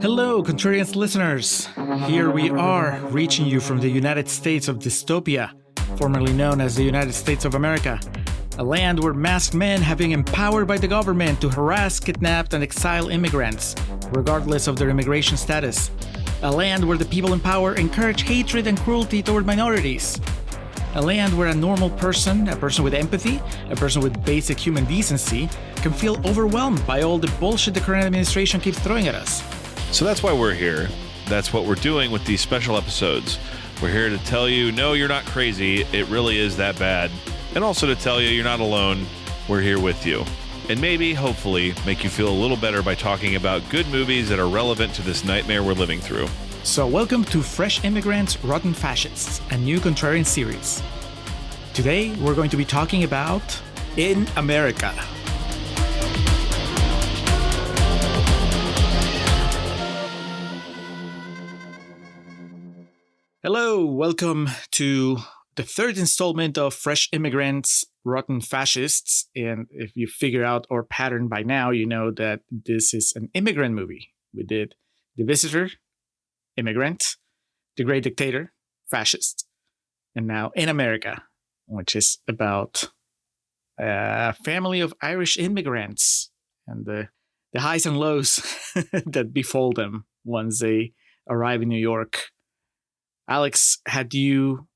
Hello, Contrarians listeners. Here we are, reaching you from the United States of Dystopia, formerly known as the United States of America, a land where masked men have been empowered by the government to harass, kidnap, and exile immigrants, regardless of their immigration status. A land where the people in power encourage hatred and cruelty toward minorities. A land where a normal person, a person with empathy, a person with basic human decency, can feel overwhelmed by all the bullshit the current administration keeps throwing at us. So that's why we're here. That's what we're doing with these special episodes. We're here to tell you, no, you're not crazy. It really is that bad. And also to tell you, you're not alone. We're here with you. And maybe, hopefully, make you feel a little better by talking about good movies that are relevant to this nightmare we're living through. So welcome to Fresh Immigrants, Rotten Fascists, a new Contrarian series. Today, we're going to be talking about In America. Hello, welcome to the third installment of Fresh Immigrants, Rotten Fascists. And if you figure out our pattern by now, you know that this is an immigrant movie. We did The Visitor, Immigrant, The Great Dictator, Fascist, and now In America, which is about a family of Irish immigrants and the highs and lows that befall them once they arrive in New York. Alex, had you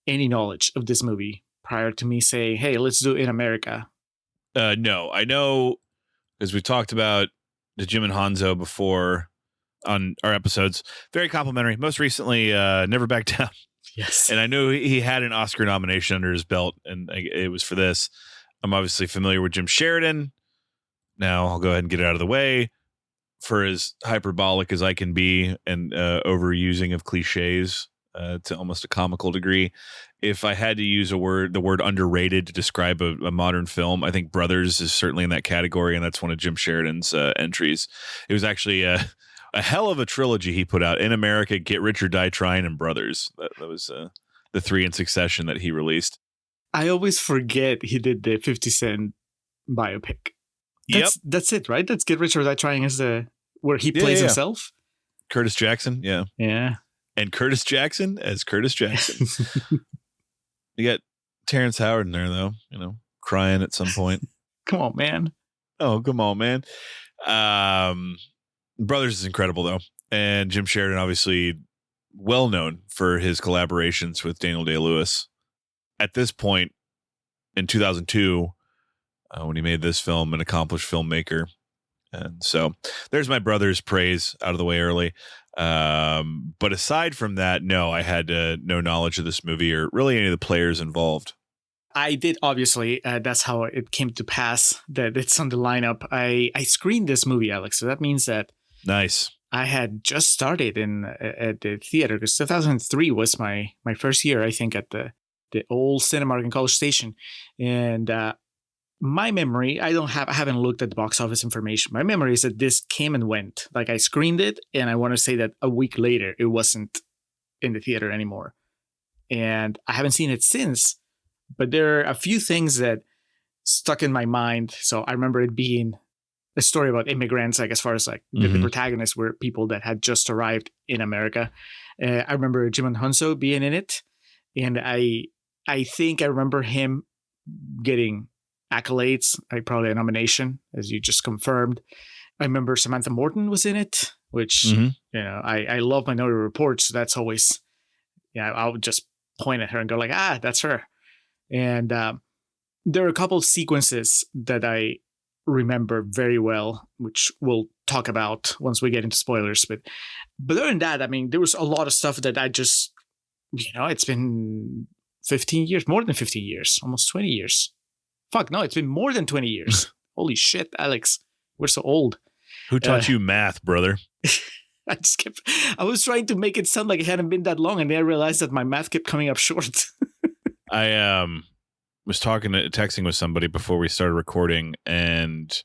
any knowledge of this movie prior to me saying, hey, let's do In America? No, I know, because we talked about the Jim and Hounsou before on our episodes. Very complimentary. Most recently, Never Back Down. Yes. And I knew he had an Oscar nomination under his belt, and it was for this. I'm obviously familiar with Jim Sheridan. Now I'll go ahead and get it out of the way. For as hyperbolic as I can be and overusing of cliches to almost a comical degree, if I had to use the word underrated to describe a modern film, I think Brothers is certainly in that category, and that's one of Jim Sheridan's entries. It was actually a hell of a trilogy he put out: In America, Get Rich or Die Trying, and Brothers. That was the three in succession that he released. I always forget he did the 50 Cent biopic. That's it, right? That's Get Rich or Die Trying is where he plays himself. Curtis Jackson, yeah. Yeah. And Curtis Jackson as Curtis Jackson. You got Terrence Howard in there, though, crying at some point. Come on, man. Oh, come on, man. Brothers is incredible, though. And Jim Sheridan, obviously well known for his collaborations with Daniel Day-Lewis. At this point, in 2002, when he made this film, an accomplished filmmaker. And so there's my Brothers praise out of the way early. But aside from that, no, I had no knowledge of this movie or really any of the players involved. I did, obviously. That's how it came to pass that it's on the lineup. I screened this movie, Alex. So that means that nice. I had just started at the theater because 2003 was my first year, I think, at the old Cinemark in College Station. And my memory, I haven't looked at the box office information. My memory is that this came and went. Like, I screened it, and I want to say that a week later, it wasn't in the theater anymore. And I haven't seen it since, but there are a few things that stuck in my mind. So I remember it being a story about immigrants, like as far as like the protagonists were people that had just arrived in America. I remember Jim and Hounsou being in it. And I think I remember him getting accolades, like probably a nomination, as you just confirmed. I remember Samantha Morton was in it, which, I love Minority Report. So that's always, I would just point at her and go like, that's her. And there are a couple of sequences that I remember very well, which we'll talk about once we get into spoilers. But other than that, I mean, there was a lot of stuff that I just, it's been 15 years, more than 15 years, almost 20 years. Fuck, no, it's been more than 20 years. Holy shit, Alex. We're so old. Who taught you math, brother? I was trying to make it sound like it hadn't been that long, and then I realized that my math kept coming up short. I was texting with somebody before we started recording, and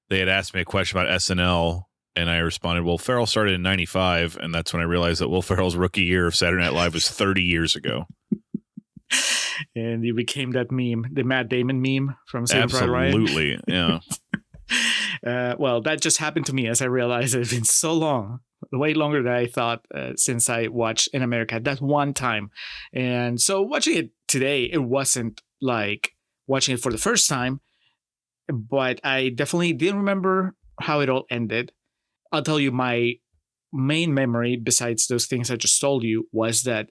they had asked me a question about SNL, and I responded, well, Ferrell started in 95, and that's when I realized that Will Ferrell's rookie year of Saturday Night Live was 30 years ago. And he became that meme, the Matt Damon meme from Saving Private Ryan. Absolutely, yeah. Well, that just happened to me as I realized it's been so long, way longer than I thought since I watched In America that one time. And so watching it today, it wasn't like watching it for the first time, but I definitely didn't remember how it all ended. I'll tell you my main memory, besides those things I just told you, was that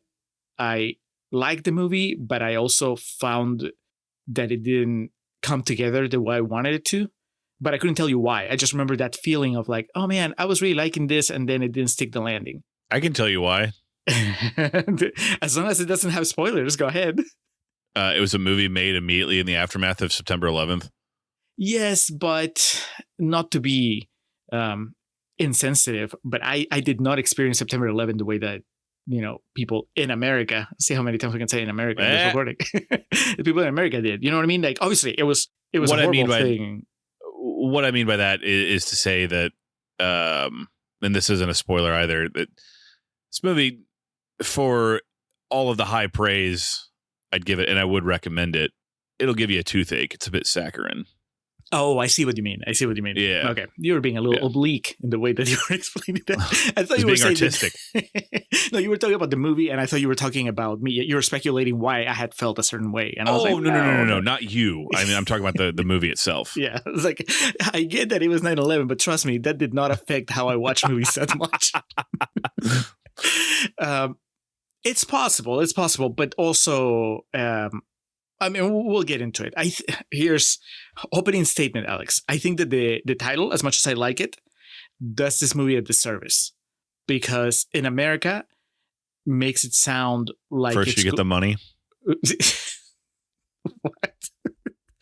I liked the movie, but I also found that it didn't come together the way I wanted it to. But I couldn't tell you why. I just remember that feeling of like, oh man, I was really liking this, and then it didn't stick the landing. I can tell you why. As long as it doesn't have spoilers, go ahead. It was a movie made immediately in the aftermath of September 11th. Yes, but not to be insensitive, but I did not experience September 11th the way that, people in America, see how many times I can say in America in this recording, the people in America did. You know what I mean? Like, obviously, it was what a horrible thing. What I mean by that is to say that, and this isn't a spoiler either, that this movie, for all of the high praise I'd give it, and I would recommend it, it'll give you a toothache. It's a bit saccharine. Oh, I see what you mean. Yeah. Okay. You were being a little oblique in the way that you were explaining that. I thought you were being artistic. No, you were talking about the movie, and I thought you were talking about me. You were speculating why I had felt a certain way. And I was like, no, not you. I mean, I'm talking about the movie itself. Yeah. I was like, I get that it was 9/11, but trust me, that did not affect how I watch movies that much. It's possible, but also, I mean, we'll get into it. Here's opening statement, Alex. I think that the title, as much as I like it, does this movie a disservice, because In America makes it sound like first you get the money. What?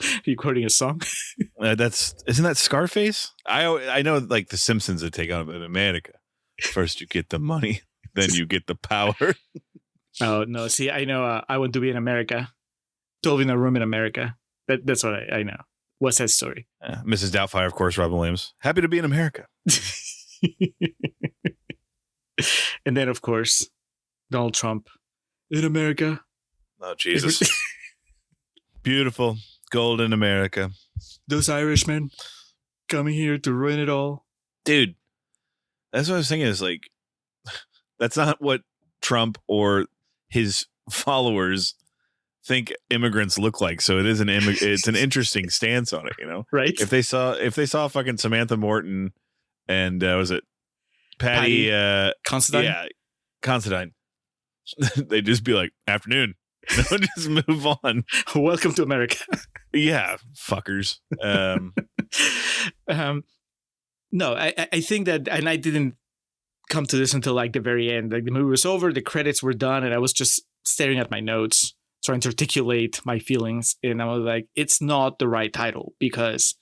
Are you quoting a song? Isn't that Scarface? I know, like the Simpsons that take on In America. First you get the money, then you get the power. Oh no! See, I know. I want to be in America. 12 in a room in America. That's what I know. What's that story? Mrs. Doubtfire, of course, Robin Williams. Happy to be in America. And then, of course, Donald Trump. In America. Oh, Jesus. Beautiful. Golden America. Those Irishmen coming here to ruin it all. Dude, that's what I was thinking is like, that's not what Trump or his followers think immigrants look like. So it is it's an interesting stance on it, right? If they saw fucking Samantha Morton and was it Patty Considine? Yeah, Considine. They'd just be like, afternoon. Just move on. Welcome to America. Yeah, fuckers. No, I think that, and I didn't come to this until like the very end. Like the movie was over, the credits were done, and I was just staring at my notes, trying to articulate my feelings. And I was like, it's not the right title because,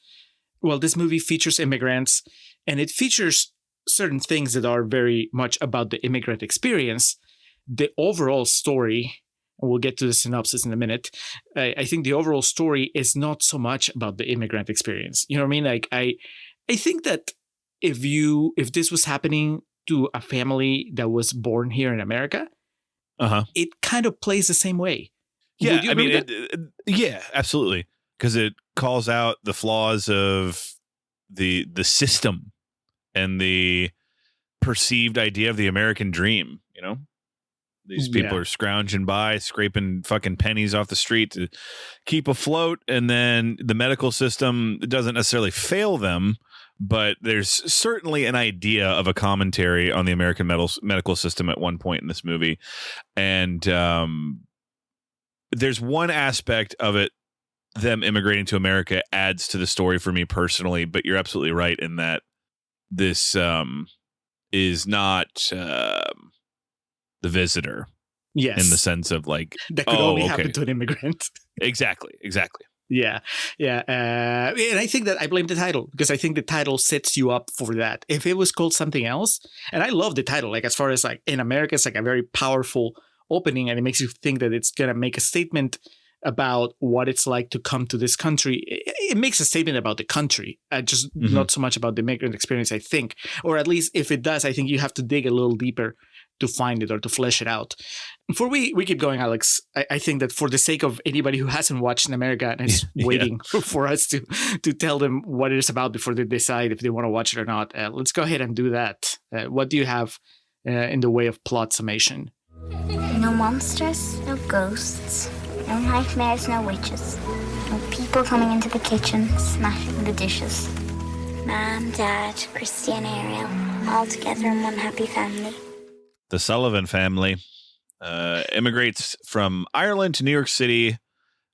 well, this movie features immigrants and it features certain things that are very much about the immigrant experience. The overall story, and we'll get to the synopsis in a minute, I think the overall story is not so much about the immigrant experience. You know what I mean? Like, I think that if this was happening to a family that was born here in America, it kind of plays the same way. Yeah, I mean, yeah, absolutely, because it calls out the flaws of the system and the perceived idea of the American dream. These people are scrounging by, scraping fucking pennies off the street to keep afloat, and then the medical system doesn't necessarily fail them, but there's certainly an idea of a commentary on the American medical system at one point in this movie, and there's one aspect of it, them immigrating to America, adds to the story for me personally, but you're absolutely right in that this is not the visitor. Yes. In the sense of like, that could only happen to an immigrant. Exactly. Yeah. And I think that I blame the title because I think the title sets you up for that. If it was called something else, and I love the title, like as far as like In America, it's like a very powerful opening and it makes you think that it's going to make a statement about what it's like to come to this country. It makes a statement about the country, just not so much about the immigrant experience, I think. Or at least if it does, I think you have to dig a little deeper to find it or to flesh it out. Before we keep going, Alex, I think that for the sake of anybody who hasn't watched in America and is waiting for us to tell them what it is about before they decide if they want to watch it or not, let's go ahead and do that. What do you have in the way of plot summation? No monsters, no ghosts, no nightmares, no witches, no people coming into the kitchen, smashing the dishes. Mom, Dad, Christy and Ariel, all together in one happy family. The Sullivan family immigrates from Ireland to New York City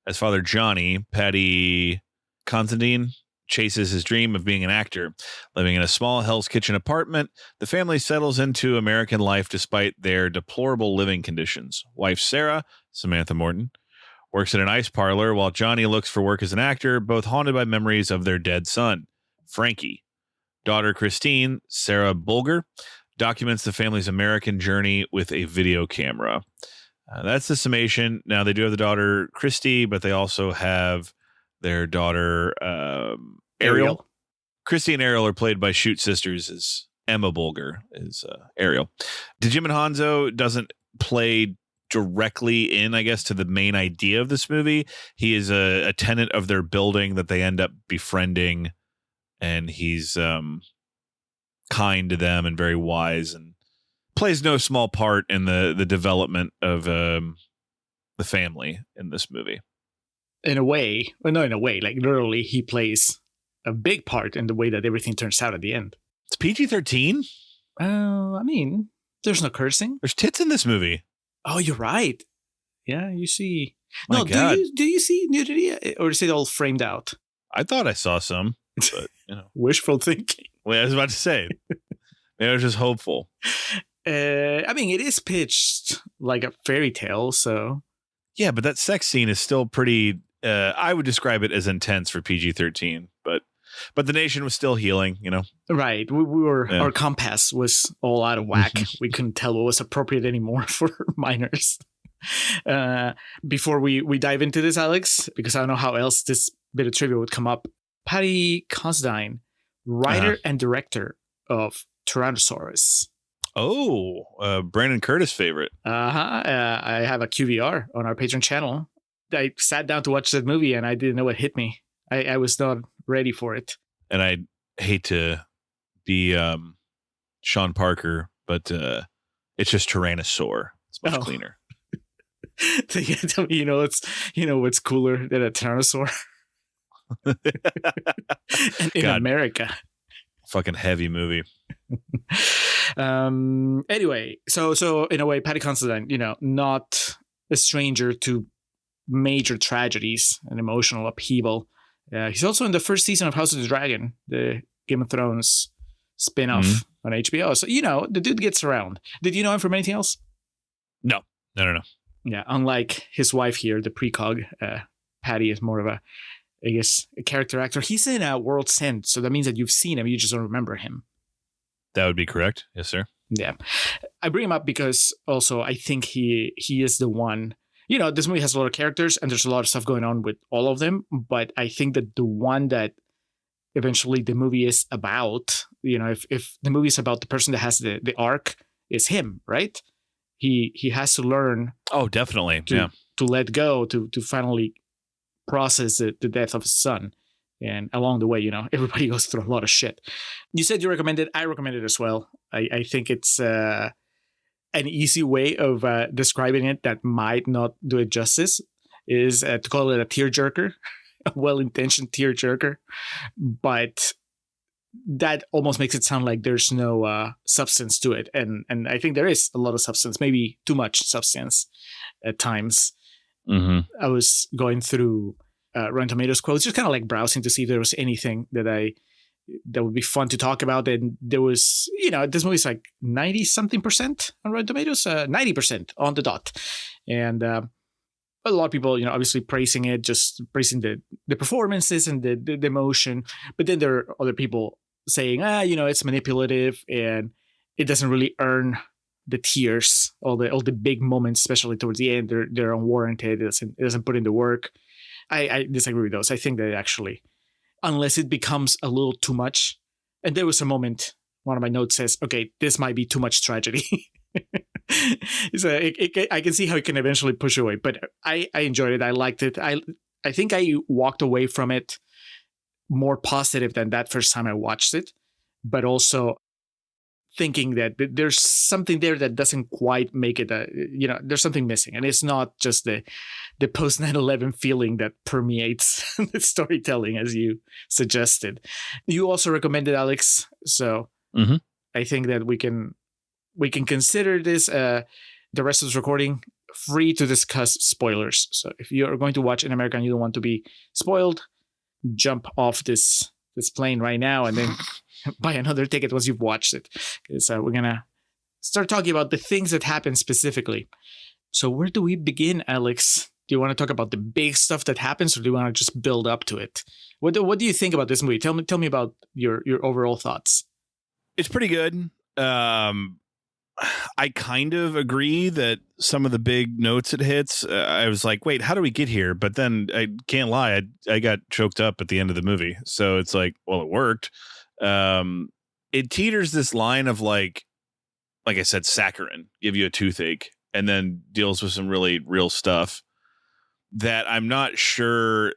as Father Johnny, Paddy Considine, chases his dream of being an actor. Living in a small Hell's Kitchen apartment, the family settles into American life despite their deplorable living conditions. Wife Sarah, Samantha Morton, works at an ice parlor while Johnny looks for work as an actor, both haunted by memories of their dead son, Frankie. Daughter Christine, Sarah Bulger, documents the family's American journey with a video camera. That's the summation. Now, they do have the daughter Christy, but they also have their daughter Ariel. Christy and Ariel are played by Shoot Sisters, as Emma Bulger is Ariel. Djimon Hounsou doesn't play directly in, I guess, to the main idea of this movie. He is a tenant of their building that they end up befriending, and he's kind to them and very wise, and plays no small part in the development of the family in this movie. In a way, well, not in a way, like literally he plays a big part in the way that everything turns out at the end. It's PG-13? I mean, there's no cursing. There's tits in this movie. Oh, you're right. Yeah, you see. My God. Do you see nudity, or is it all framed out? I thought I saw some, but Wishful thinking. Well, I was about to say. Maybe I was just hopeful. I mean, it is pitched like a fairy tale, so. Yeah, but that sex scene is still pretty. I would describe it as intense for PG-13, but the nation was still healing, Right. We were, our compass was all out of whack. We couldn't tell what was appropriate anymore for minors. Before we dive into this, Alex, because I don't know how else this bit of trivia would come up. Paddy Considine, writer and director of Tyrannosaurus. Oh, Brandon Curtis' favorite. I have a QVR on our Patreon channel. I sat down to watch that movie and I didn't know what hit me. I was not ready for it. And I hate to be Sean Parker, but it's just Tyrannosaur. It's much cleaner. So you tell me, what's cooler than a Tyrannosaur? And in America. Fucking heavy movie. Anyway, so in a way, Paddy Considine, not a stranger to major tragedies and emotional upheaval. He's also in the first season of House of the Dragon, the Game of Thrones spin-off on HBO. So, the dude gets around. Did you know him from anything else? No. Yeah, unlike his wife here, the precog, Paddy is more of a character actor. He's in World's End, so that means that you've seen him, you just don't remember him. That would be correct. Yes, sir. Yeah. I bring him up because also I think he is the one. This movie has a lot of characters and there's a lot of stuff going on with all of them, but I think that the one that eventually the movie is about, if the movie is about the person that has the arc, is him, right? He has to learn. Oh, definitely. To let go, to finally process the death of his son. And along the way, everybody goes through a lot of shit. You said you recommend it. I recommend it as well. I think it's an easy way of describing it that might not do it justice is to call it a tearjerker, a well-intentioned tearjerker. But that almost makes it sound like there's no substance to it. And I think there is a lot of substance, maybe too much substance at times. Mm-hmm. I was going through Rotten Tomatoes quotes, just kind of like browsing to see if there was anything that would be fun to talk about. And there was, this movie's like 90-something% on Rotten Tomatoes, 90% on the dot. And a lot of people, obviously praising it, just praising the performances and the emotion. But then there are other people saying, it's manipulative and it doesn't really earn the tears, all the big moments, especially towards the end, they're unwarranted. It doesn't put in the work. I disagree with those. I think that actually, unless it becomes a little too much, and there was a moment, one of my notes says, okay, this might be too much tragedy. So I can see how it can eventually push away, but I enjoyed it. I liked it. I think I walked away from it more positive than that first time I watched it, but also thinking that there's something there that doesn't quite make it there's something missing, and it's not just the post 9/11 feeling that permeates the storytelling as you suggested. You also recommended, Alex, so I think that we can consider this the rest of this recording free to discuss spoilers. So if you're going to watch In America and you don't want to be spoiled, jump off this plane right now and then buy another ticket once you've watched it, because we're gonna start talking about the things that happen specifically. So where do we begin, Alex? Do you want to talk about the big stuff that happens, or do you want to just build up to it? What do you think about this movie? Tell me about your overall thoughts. It's pretty good. I kind of agree that some of the big notes it hits, I was like, wait, how do we get here? But then I can't lie, I got choked up at the end of the movie. So it's like, well, it worked. It teeters this line of like I said, saccharin, give you a toothache, and then deals with some really real stuff that I'm not sure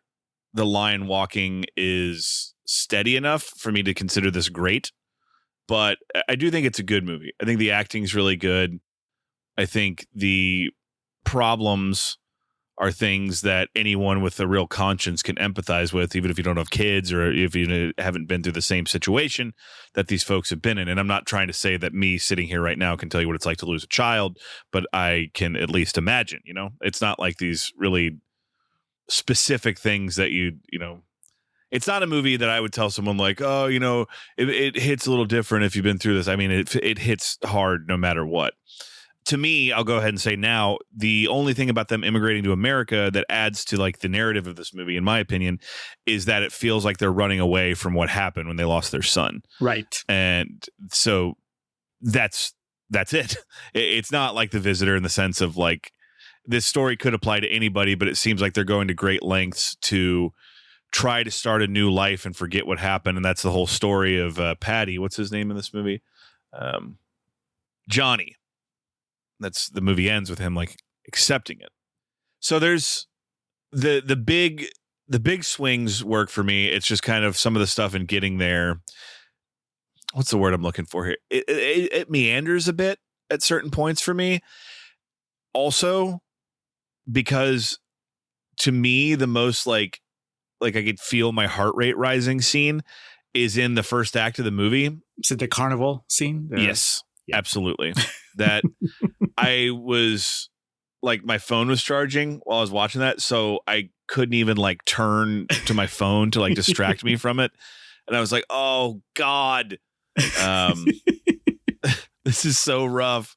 the line walking is steady enough for me to consider this great. But I do think it's a good movie. I think the acting's really good. I think the problems are things that anyone with a real conscience can empathize with, even if you don't have kids or if you haven't been through the same situation that these folks have been in. And I'm not trying to say that me sitting here right now can tell you what it's like to lose a child, but I can at least imagine, it's not like these really specific things that it's not a movie that I would tell someone like, oh, it hits a little different if you've been through this. I mean, it hits hard no matter what. To me, I'll go ahead and say now, the only thing about them immigrating to America that adds to like the narrative of this movie, in my opinion, is that it feels like they're running away from what happened when they lost their son. Right. And so that's it. It's not like The Visitor in the sense of like this story could apply to anybody, but it seems like they're going to great lengths to try to start a new life and forget what happened. And that's the whole story of Patty. What's his name in this movie? Johnny. That's the movie ends with him like accepting it. So there's the big swings work for me. It's just kind of some of the stuff in getting there. What's the word I'm looking for here? It meanders a bit at certain points for me. Also, because to me, the most like I could feel my heart rate rising scene is in the first act of the movie. Is it the carnival scene? Yes, absolutely. That I was like, my phone was charging while I was watching that. So I couldn't even like turn to my phone to like distract me from it. And I was like, oh God, this is so rough.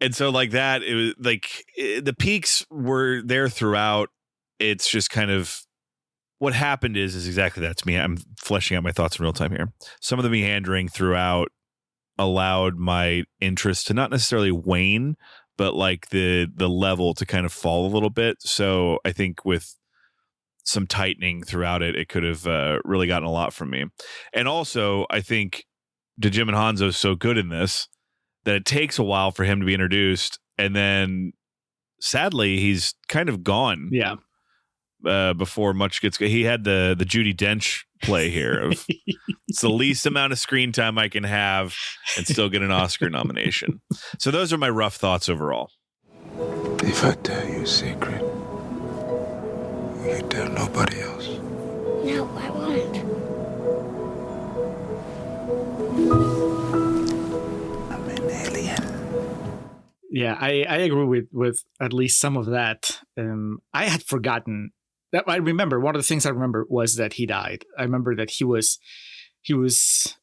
And so like that, it was like the peaks were there throughout. It's just kind of, what happened is exactly that to me. I'm fleshing out my thoughts in real time here. Some of the meandering throughout allowed my interest to not necessarily wane, but like the level to kind of fall a little bit. So I think with some tightening throughout it, it could have really gotten a lot from me. And also, I think Djimon Hounsou is so good in this that it takes a while for him to be introduced. And then sadly, he's kind of gone. Yeah. Before much gets good. He had the Judi Dench play here of it's the least amount of screen time I can have and still get an Oscar nomination. So those are my rough thoughts overall. If I tell you a secret, will you tell nobody else? No, I won't. I'm an alien. Yeah, I agree with at least some of that. I had forgotten that. I remember one of the things I remember was that he died. I remember that he was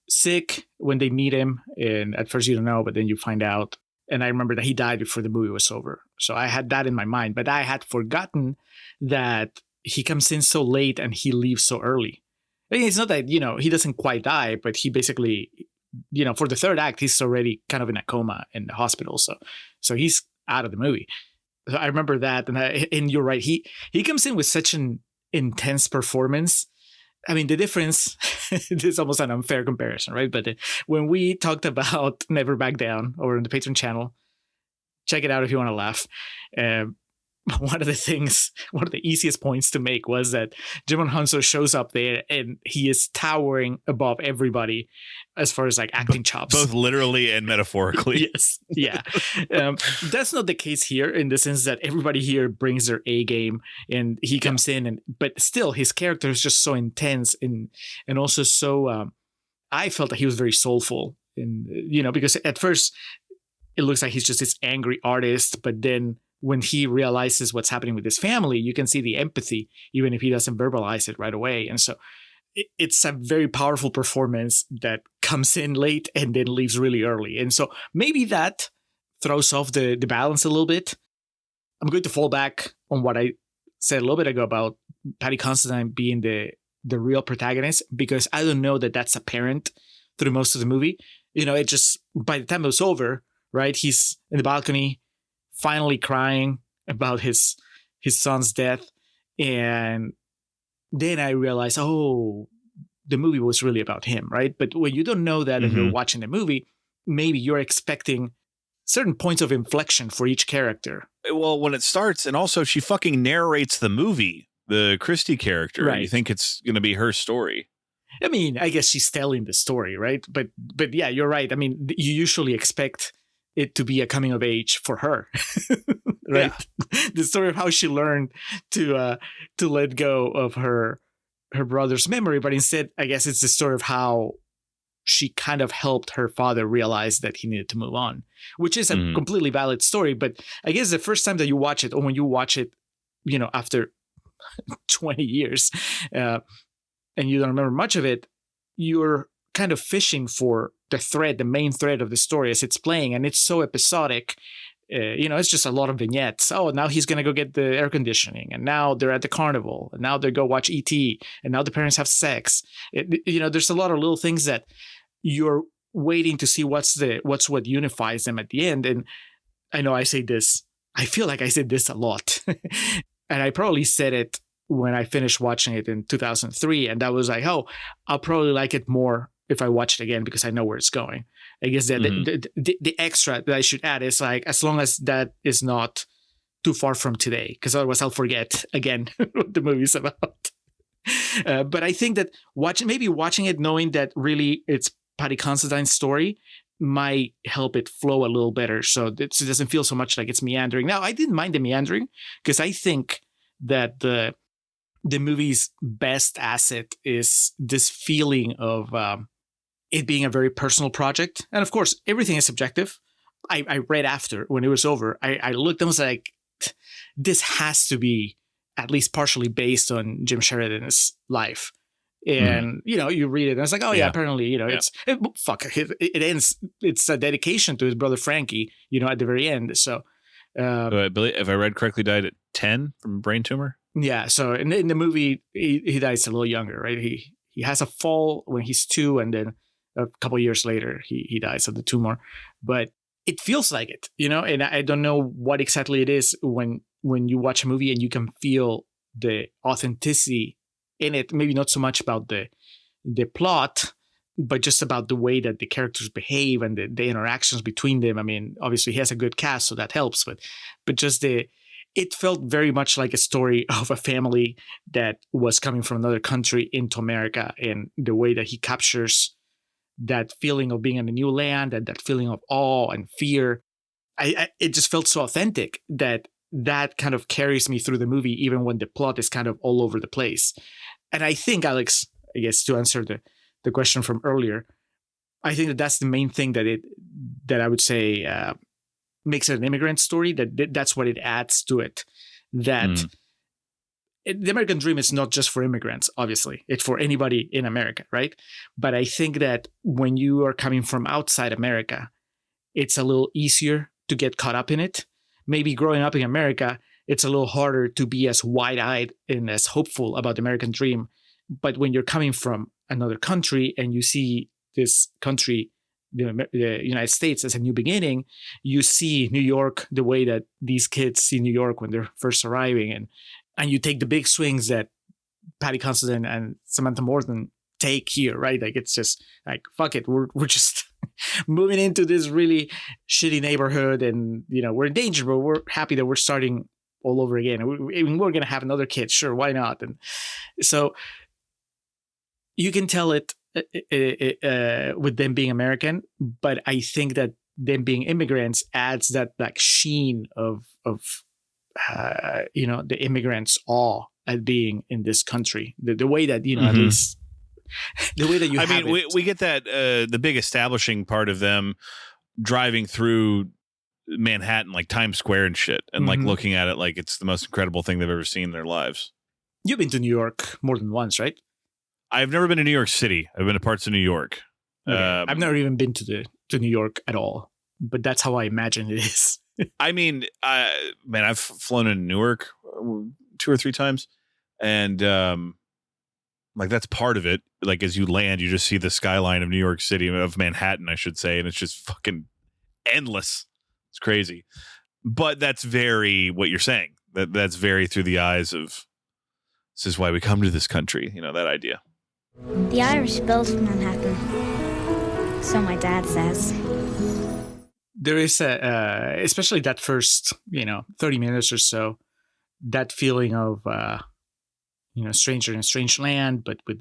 sick when they meet him, and at first you don't know, but then you find out. And I remember that he died before the movie was over. So I had that in my mind, but I had forgotten that he comes in so late and he leaves so early. I mean, it's not that, he doesn't quite die, but he basically, for the third act, he's already kind of in a coma in the hospital. So he's out of the movie. So I remember that. And you're right. He comes in with such an intense performance. I mean, the difference is almost an unfair comparison, right? But when we talked about Never Back Down over on the Patreon channel, check it out if you want to laugh. One of the easiest points to make was that Jimon Hounsou shows up there and he is towering above everybody as far as like acting chops. Both literally and metaphorically. Yes. Yeah. That's not the case here in the sense that everybody here brings their A game and he comes in, but still his character is just so intense and also so, I felt that he was very soulful and, because at first it looks like he's just this angry artist, but then when he realizes what's happening with his family, you can see the empathy, even if he doesn't verbalize it right away. And so it's a very powerful performance that comes in late and then leaves really early. And so maybe that throws off the balance a little bit. I'm going to fall back on what I said a little bit ago about Patty Considine being the real protagonist, because I don't know that that's apparent through most of the movie. It just, by the time it was over, right, he's in the balcony, finally crying about his son's death. And then I realized, the movie was really about him, right? But when you don't know that and you're watching the movie, maybe you're expecting certain points of inflection for each character. Well, when it starts, and also she fucking narrates the movie, the Christie character. Right. You think it's going to be her story. I mean, I guess she's telling the story, right? But yeah, you're right. I mean, you usually expect it to be a coming of age for her, right? Yeah. The story of how she learned to let go of her brother's memory, but instead, I guess it's the story of how she kind of helped her father realize that he needed to move on, which is a completely valid story. But I guess the first time that you watch it, or when you watch it, after 20 years, and you don't remember much of it, you're kind of fishing for the main thread of the story as it's playing, and it's so episodic. It's just a lot of vignettes. Oh, now he's gonna go get the air conditioning, and now they're at the carnival, and now they go watch E.T., and now the parents have sex. There's a lot of little things that you're waiting to see what's what unifies them at the end. And I know I say this. I feel like I said this a lot, and I probably said it when I finished watching it in 2003, and that was like, I'll probably like it more if I watch it again because I know where it's going. I guess that the extra that I should add is like, as long as that is not too far from today, because otherwise I'll forget again what the movie's about. But I think that watching it knowing that really it's Patty Considine's story might help it flow a little better, so it doesn't feel so much like it's meandering. Now, I didn't mind the meandering because I think that the movie's best asset is this feeling of it being a very personal project. And of course, everything is subjective. I read after, when it was over, I looked and was like, this has to be at least partially based on Jim Sheridan's life. And, you read it and it's like, apparently, it ends. It's a dedication to his brother Frankie, at the very end. So I believe, if I read correctly, died at 10 from a brain tumor. Yeah. So in the movie, he dies a little younger, right? He has a fall when he's 2, and then a couple of years later, he dies of the tumor. But it feels like it, and I don't know what exactly it is when you watch a movie and you can feel the authenticity in it. Maybe not so much about the plot, but just about the way that the characters behave and the interactions between them. I mean, obviously he has a good cast, so that helps, but just it felt very much like a story of a family that was coming from another country into America, and the way that he captures that feeling of being in a new land and that feeling of awe and fear. It just felt so authentic that kind of carries me through the movie, even when the plot is kind of all over the place. And I think, Alex, I guess to answer the question from earlier, I think that's the main thing that I would say makes it an immigrant story. That's what it adds to it. That the American dream is not just for immigrants, obviously. It's for anybody in America, right? But I think that when you are coming from outside America, it's a little easier to get caught up in it. Maybe growing up in America, it's a little harder to be as wide-eyed and as hopeful about the American dream. But when you're coming from another country and you see this country, the United States, as a new beginning, you see New York the way that these kids see New York when they're first arriving, and you take the big swings that Patty Considine and Samantha Morton take here, right? Like, it's just like, fuck it, we're just moving into this really shitty neighborhood, and we're in danger, but we're happy that we're starting all over again. We're going to have another kid. Sure, why not? And so you can tell it with them being American, but I think that them being immigrants adds that like sheen of the immigrants' awe at being in this country. The way that at least the way that you. I mean, we get that the big establishing part of them driving through Manhattan, like Times Square and shit, and like looking at it like it's the most incredible thing they've ever seen in their lives. You've been to New York more than once, right? I've never been to New York City. I've been to parts of New York. Okay. I've never even been to New York at all, but that's how I imagine it is. I mean, man, I've flown into Newark 2 or 3 times, and like that's part of it. Like as you land, you just see the skyline of New York City, of Manhattan, I should say, and it's just fucking endless. It's crazy, but that's very what you're saying. That's very through the eyes of this is why we come to this country. That idea. The Irish built Manhattan, so my dad says. There is especially that first 30 minutes or so, that feeling of stranger in a strange land, but with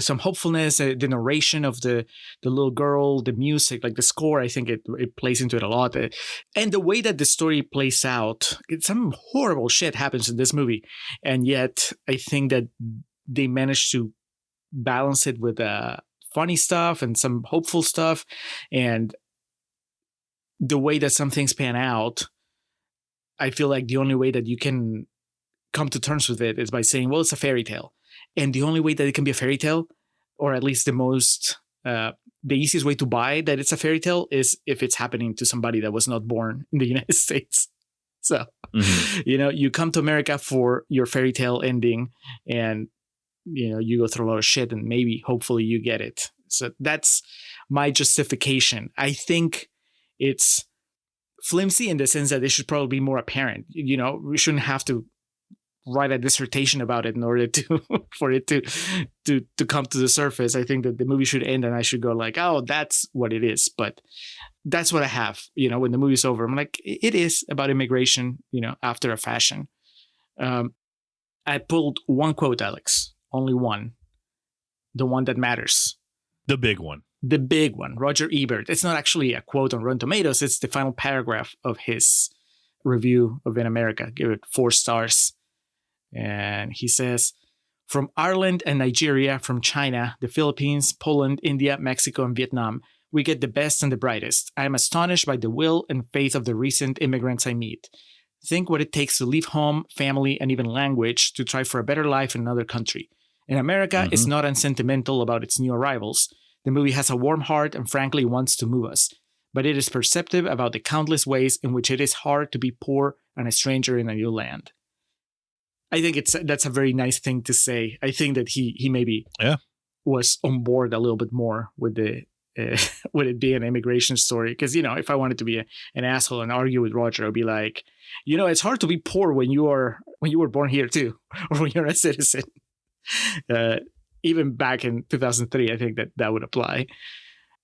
some hopefulness. The narration of the little girl, the music, like the score, I think it plays into it a lot, and the way that the story plays out. Some horrible shit happens in this movie, and yet I think that they managed to balance it with funny stuff and some hopeful stuff, and the way that some things pan out. I feel like the only way that you can come to terms with it is by saying, well, it's a fairy tale. And the only way that it can be a fairy tale, or at least the easiest way to buy that it's a fairy tale, is if it's happening to somebody that was not born in the United States. So, you come to America for your fairy tale ending, and, you go through a lot of shit, and maybe, hopefully you get it. So that's my justification. I think it's flimsy in the sense that it should probably be more apparent. We shouldn't have to write a dissertation about it in order to for it to come to the surface. I think that the movie should end and I should go like, oh, that's what it is. But that's what I have. When the movie's over, I'm like, it is about immigration, after a fashion. I pulled one quote, Alex, only one, the one that matters, the big one. The big one, Roger Ebert. It's not actually a quote on Rotten Tomatoes. It's the final paragraph of his review of In America. Give it 4 stars. And he says, from Ireland and Nigeria, from China, the Philippines, Poland, India, Mexico, and Vietnam, we get the best and the brightest. I am astonished by the will and faith of the recent immigrants I meet. Think what it takes to leave home, family, and even language to try for a better life in another country. And America is not unsentimental about its new arrivals. The movie has a warm heart and frankly wants to move us, but it is perceptive about the countless ways in which it is hard to be poor and a stranger in a new land. I think that's a very nice thing to say. I think that he maybe was on board a little bit more with the with it being an immigration story, because if I wanted to be an asshole and argue with Roger, I'd be like, it's hard to be poor when you were born here too, or when you're a citizen. Even back in 2003, I think that would apply.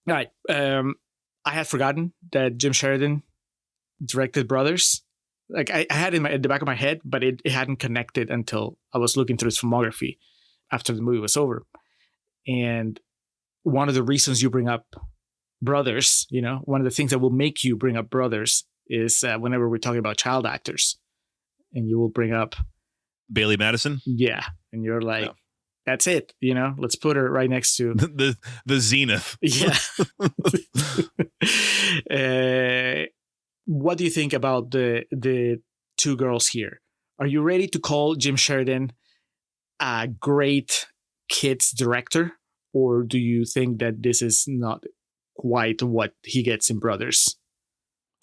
All right. I had forgotten that Jim Sheridan directed Brothers. Like I had it at the back of my head, but it hadn't connected until I was looking through his filmography after the movie was over. And one of the reasons you bring up Brothers, one of the things that will make you bring up Brothers is whenever we're talking about child actors, and you will bring up Bailey Madison. Yeah. And you're like, that's it. Let's put her right next to the zenith. Yeah. What do you think about the 2 girls here? Are you ready to call Jim Sheridan a great kids director, or do you think that this is not quite what he gets in Brothers?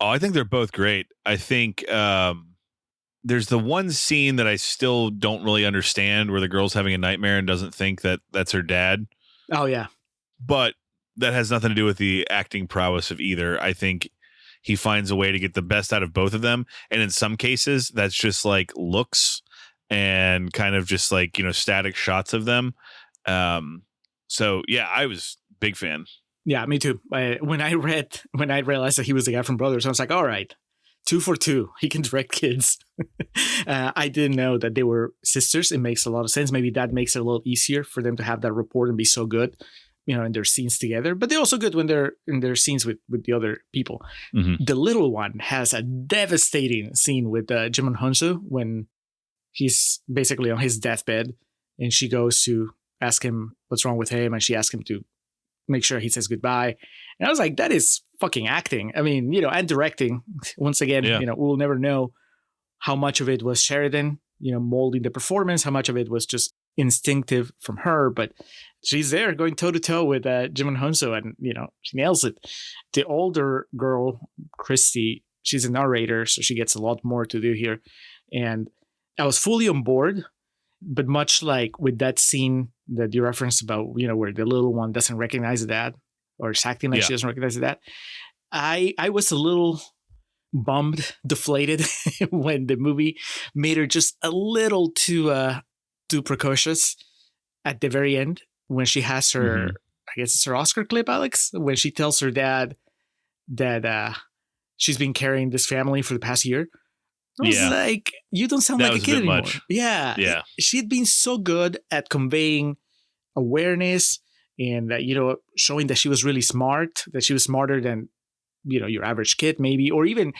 Oh, I think they're both great. I think there's the one scene that I still don't really understand, where the girl's having a nightmare and doesn't think that that's her dad. Oh, yeah. But that has nothing to do with the acting prowess of either. I think he finds a way to get the best out of both of them. And in some cases, that's just like looks and kind of just like, static shots of them. So, yeah, I was a big fan. Yeah, me too. When I realized that he was the guy from Brothers, I was like, all right, 2 for 2. He can direct kids. I didn't know that they were sisters. It makes a lot of sense. Maybe that makes it a little easier for them to have that rapport and be so good, in their scenes together. But they're also good when they're in their scenes with the other people. Mhm. The little one has a devastating scene with Jim Hounsou when he's basically on his deathbed, and she goes to ask him what's wrong with him, and she asks him to make sure he says goodbye. And I was like, that is fucking acting. I mean, and directing. Once again, Yeah. we'll never know how much of it was Sheridan, molding the performance, how much of it was just instinctive from her. But she's there going toe to toe with Jim Hounsou, and she nails it. The older girl, Christy, she's a narrator, so she gets a lot more to do here. And I was fully on board. But much like with that scene that you referenced about, where the little one doesn't recognize the dad, or is acting like she doesn't recognize the dad, I was a little bummed, deflated when the movie made her just a little too precocious at the very end when she has her, I guess it's her Oscar clip, Alex, when she tells her dad that she's been carrying this family for the past year. I was like, you don't sound That like a was a kid bit anymore. much. Yeah. She'd been so good at conveying awareness and, showing that she was really smart, that she was smarter than, your average kid maybe, or even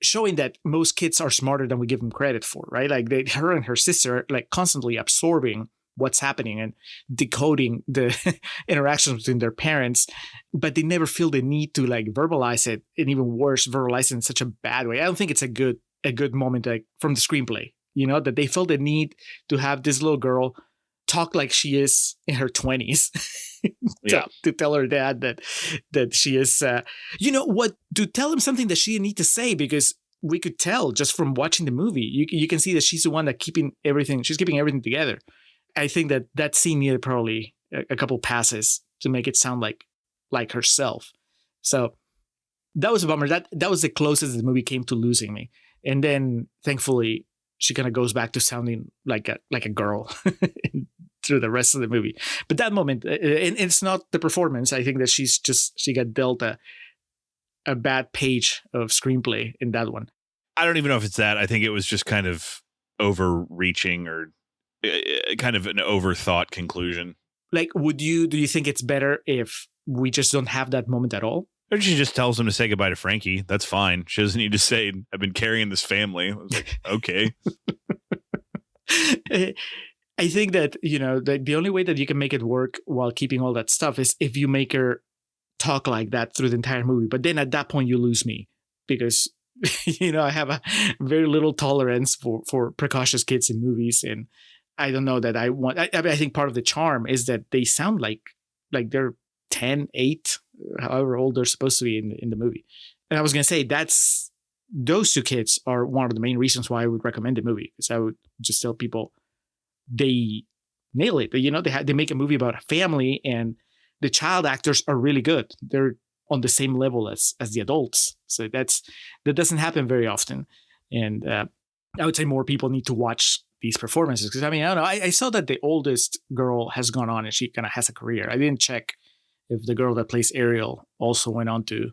showing that most kids are smarter than we give them credit for, right? Like her and her sister, like constantly absorbing what's happening and decoding the interactions between their parents, but they never feel the need to like verbalize it, and even worse, verbalize it in such a bad way. I don't think it's a good moment like from the screenplay, that they felt the need to have this little girl talk like she is in her 20s to tell her dad that she is to tell him something that she didn't need to say, because we could tell just from watching the movie, you can see that she's the one that keeping everything together. I think that scene needed probably a couple passes to make it sound like herself. So that was a bummer. That was the closest the movie came to losing me. And then thankfully she kind of goes back to sounding like a girl through the rest of the movie. But that moment, and it's not the performance. I think that she got dealt a bad page of screenplay in that one. I don't even know if it's that. I think it was just kind of overreaching or kind of an overthought conclusion. Like, do you think it's better if we just don't have that moment at all? Or she just tells him to say goodbye to Frankie. That's fine. She doesn't need to say, I've been carrying this family. I was like, okay. I think that, the only way that you can make it work while keeping all that stuff is if you make her talk like that through the entire movie. But then at that point, you lose me because, I have a very little tolerance for precocious kids in movies. And I don't know that I want, I think part of the charm is that they sound like they're 10, 8, however old they're supposed to be in the movie. And I was going to say those two kids are one of the main reasons why I would recommend the movie, because I would just tell people they nail it. They make a movie about a family, and the child actors are really good. They're on the same level as the adults. So that doesn't happen very often. And I would say more people need to watch these performances, because I don't know. I saw that the oldest girl has gone on and she kind of has a career. I didn't check if the girl that plays Ariel also went on to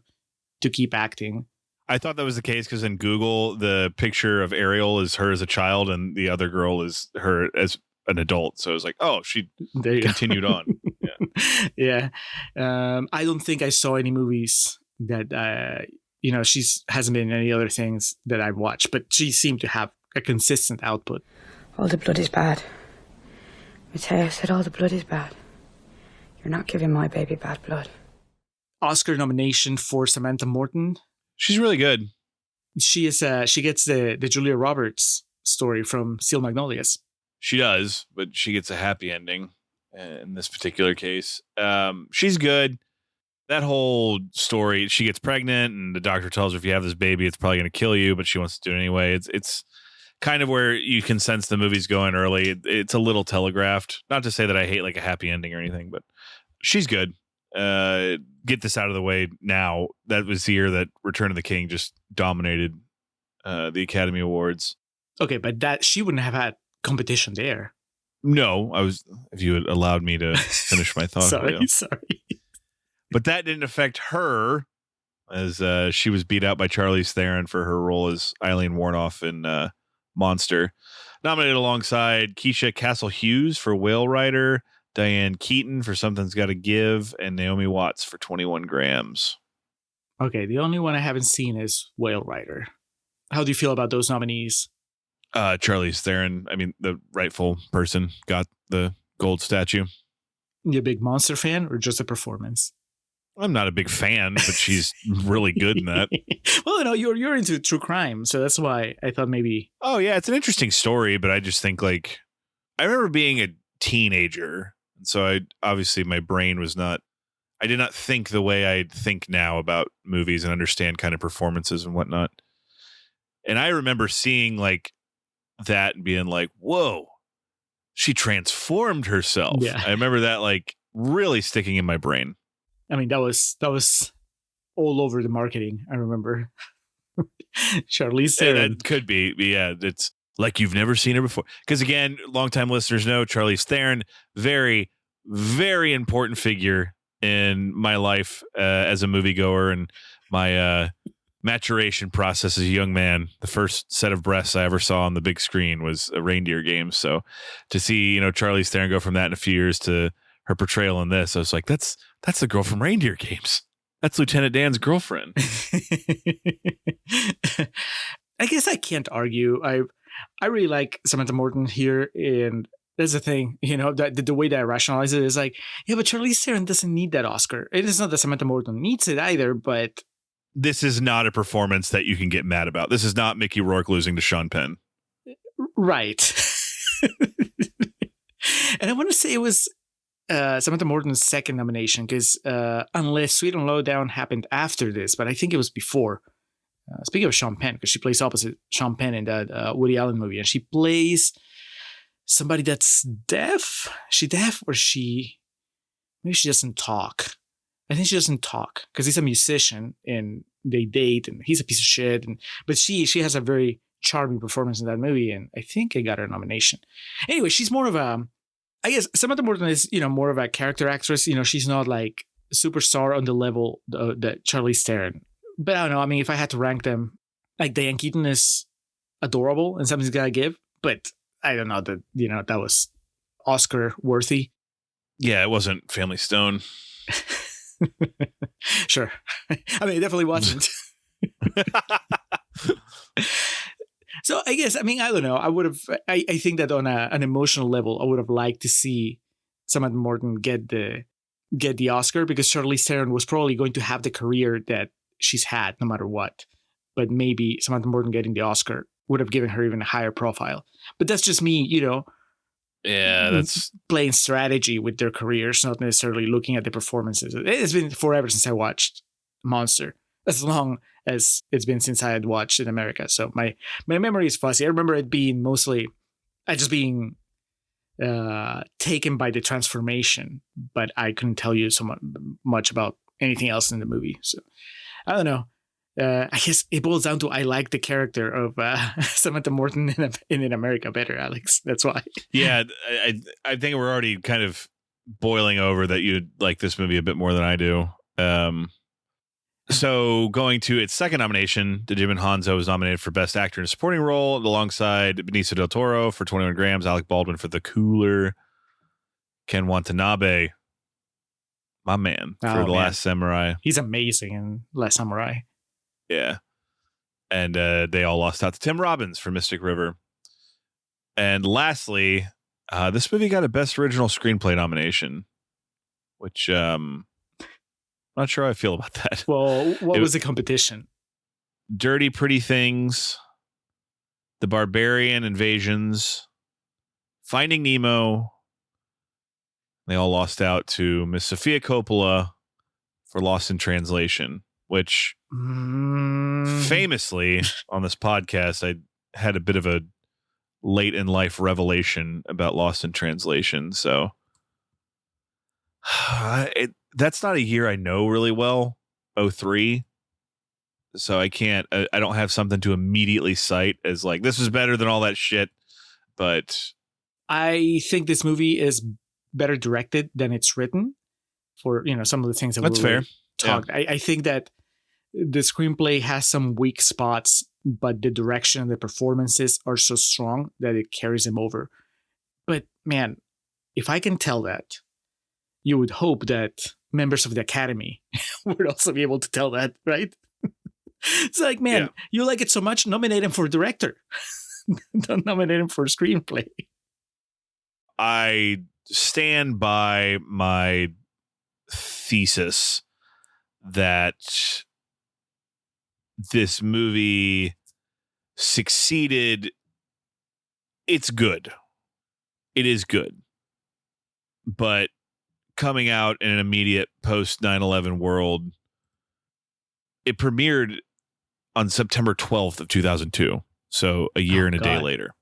keep acting. I thought that was the case because in Google, the picture of Ariel is her as a child and the other girl is her as an adult. So I was like, oh, she continued on. Yeah. I don't think I saw any movies that, she hasn't been in any other things that I've watched, but she seemed to have a consistent output. All the blood is bad. Mateo said all the blood is bad. You're not giving my baby bad blood. Oscar nomination for Samantha Morton. She's really good. She is. She gets the Julia Roberts story from Steel Magnolias. She does, but she gets a happy ending in this particular case. She's good. That whole story, she gets pregnant and the doctor tells her if you have this baby, it's probably going to kill you, but she wants to do it anyway. It's kind of where you can sense the movie's going early. It's a little telegraphed. Not to say that I hate like a happy ending or anything, but she's good. Get this out of the way now. That was the year that Return of the King just dominated the Academy Awards. Okay, but that she wouldn't have had competition there. No, if you had allowed me to finish my thought. Sorry. But that didn't affect her, as she was beat out by Charlize Theron for her role as Eileen Warnoff in Monster. Nominated alongside Keisha Castle-Hughes for Whale Rider, Diane Keaton for Something's Gotta Give, and Naomi Watts for 21 Grams. Okay, the only one I haven't seen is Whale Rider. How do you feel about those nominees? Charlize Theron, I mean, the rightful person, got the gold statue. You a big Monster fan or just a performance? I'm not a big fan, but she's really good in that. Well, no, you're into true crime, so that's why I thought maybe. Oh yeah, it's an interesting story, but I just think like I remember being a teenager, and so obviously my brain was not. I did not think the way I think now about movies and understand kind of performances and whatnot. And I remember seeing like that and being like, "Whoa, she transformed herself." Yeah. I remember that like really sticking in my brain. I mean, that was all over the marketing. I remember. Charlize Theron. That could be, yeah. It's like you've never seen her before. Because again, longtime listeners know Charlize Theron, very, very important figure in my life as a moviegoer and my maturation process as a young man. The first set of breasts I ever saw on the big screen was a Reindeer Games. So to see, Charlize Theron go from that in a few years to her portrayal in this, I was like, that's the girl from Reindeer Games. That's Lieutenant Dan's girlfriend. I guess I can't argue. I really like Samantha Morton here, and that's the thing, the way that I rationalize it is like, yeah, but Charlize Theron doesn't need that Oscar. It is not that Samantha Morton needs it either, but this is not a performance that you can get mad about. This is not Mickey Rourke losing to Sean Penn. Right. And I want to say it was Samantha Morton's second nomination, because unless Sweet and Lowdown happened after this, but I think it was before. Speaking of Sean Penn, because she plays opposite Sean Penn in that Woody Allen movie, and she plays somebody that's deaf. She deaf, or maybe she doesn't talk. I think she doesn't talk because he's a musician and they date, and he's a piece of shit. But she has a very charming performance in that movie, and I think I got her a nomination. Anyway, she's more of a. I guess Samantha Morton is, more of a character actress. She's not like a superstar on the level that Charlize Theron. But I don't know. I mean, if I had to rank them, like Diane Keaton is adorable and Something's Gotta Give. But I don't know that, that was Oscar worthy. Yeah, it wasn't Family Stone. Sure. I mean, it definitely wasn't. So I guess, I don't know. I would have, I think that on an emotional level, I would have liked to see Samantha Morton get the Oscar, because Charlize Theron was probably going to have the career that she's had no matter what. But maybe Samantha Morton getting the Oscar would have given her even a higher profile. But that's just me, Yeah, that's playing strategy with their careers, not necessarily looking at the performances. It's been forever since I watched Monster, as long as it's been since I had watched in America. So my memory is fuzzy. I remember it being mostly just being taken by the transformation, but I couldn't tell you so much about anything else in the movie. So I don't know. I guess it boils down to I like the character of Samantha Morton in America better, Alex. That's why. Yeah, I think we're already kind of boiling over that you like this movie a bit more than I do. So going to its second nomination, Djimon Hounsou was nominated for Best Actor in a Supporting Role alongside Benicio del Toro for 21 Grams, Alec Baldwin for The Cooler, Ken Watanabe, my man, for The Last Samurai. He's amazing in Last Samurai. Yeah. And they all lost out to Tim Robbins for Mystic River. And lastly, this movie got a Best Original Screenplay nomination, which I'm not sure how I feel about that. Well, what was the competition? Dirty Pretty Things, The Barbarian Invasions, Finding Nemo. They all lost out to Miss Sofia Coppola for Lost in Translation, which famously on this podcast, I had a bit of a late in life revelation about Lost in Translation. So that's not a year I know really well, 2003. So I don't have something to immediately cite as like, this is better than all that shit. But I think this movie is better directed than it's written. for some of the things that That's we fair. talked. Yeah. I think that the screenplay has some weak spots, but the direction and the performances are so strong that it carries them over. But man, if I can tell that, you would hope that members of the Academy would also be able to tell that, right? It's like, man, you like it so much, nominate him for director. Don't nominate him for screenplay. I stand by my thesis that this movie succeeded. It's good. It is good. But coming out in an immediate post 9/11 world, it premiered on September 12th of 2002. So a year and a day later.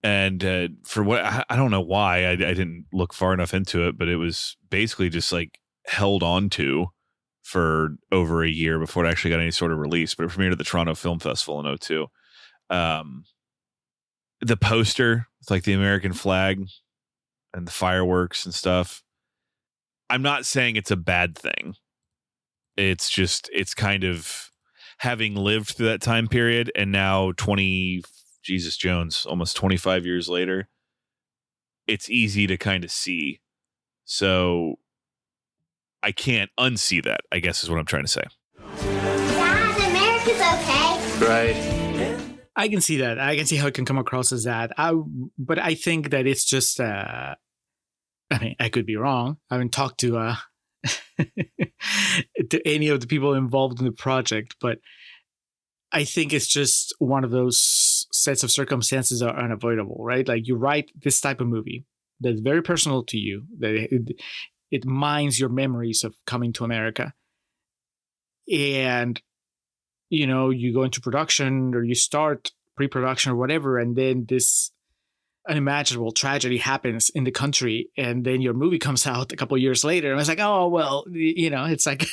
And for what, I don't know why I didn't look far enough into it, but it was basically just like held on to for over a year before it actually got any sort of release. But it premiered at the Toronto Film Festival in 2002. The poster with like the American flag and the fireworks and stuff. I'm not saying it's a bad thing. It's just, it's kind of having lived through that time period and now Jesus Jones, almost 25 years later, it's easy to kind of see. So I can't unsee that, I guess is what I'm trying to say. Dad, America's okay. Right. I can see that. I can see how it can come across as that. But I think that it's just, I mean, I could be wrong. I haven't talked to to any of the people involved in the project, but I think it's just one of those sets of circumstances that are unavoidable, right? Like you write this type of movie that's very personal to you, that it mines your memories of coming to America. And, you go into production or you start pre-production or whatever, and then this unimaginable tragedy happens in the country, and then your movie comes out a couple of years later, and it's like, oh, well, it's like...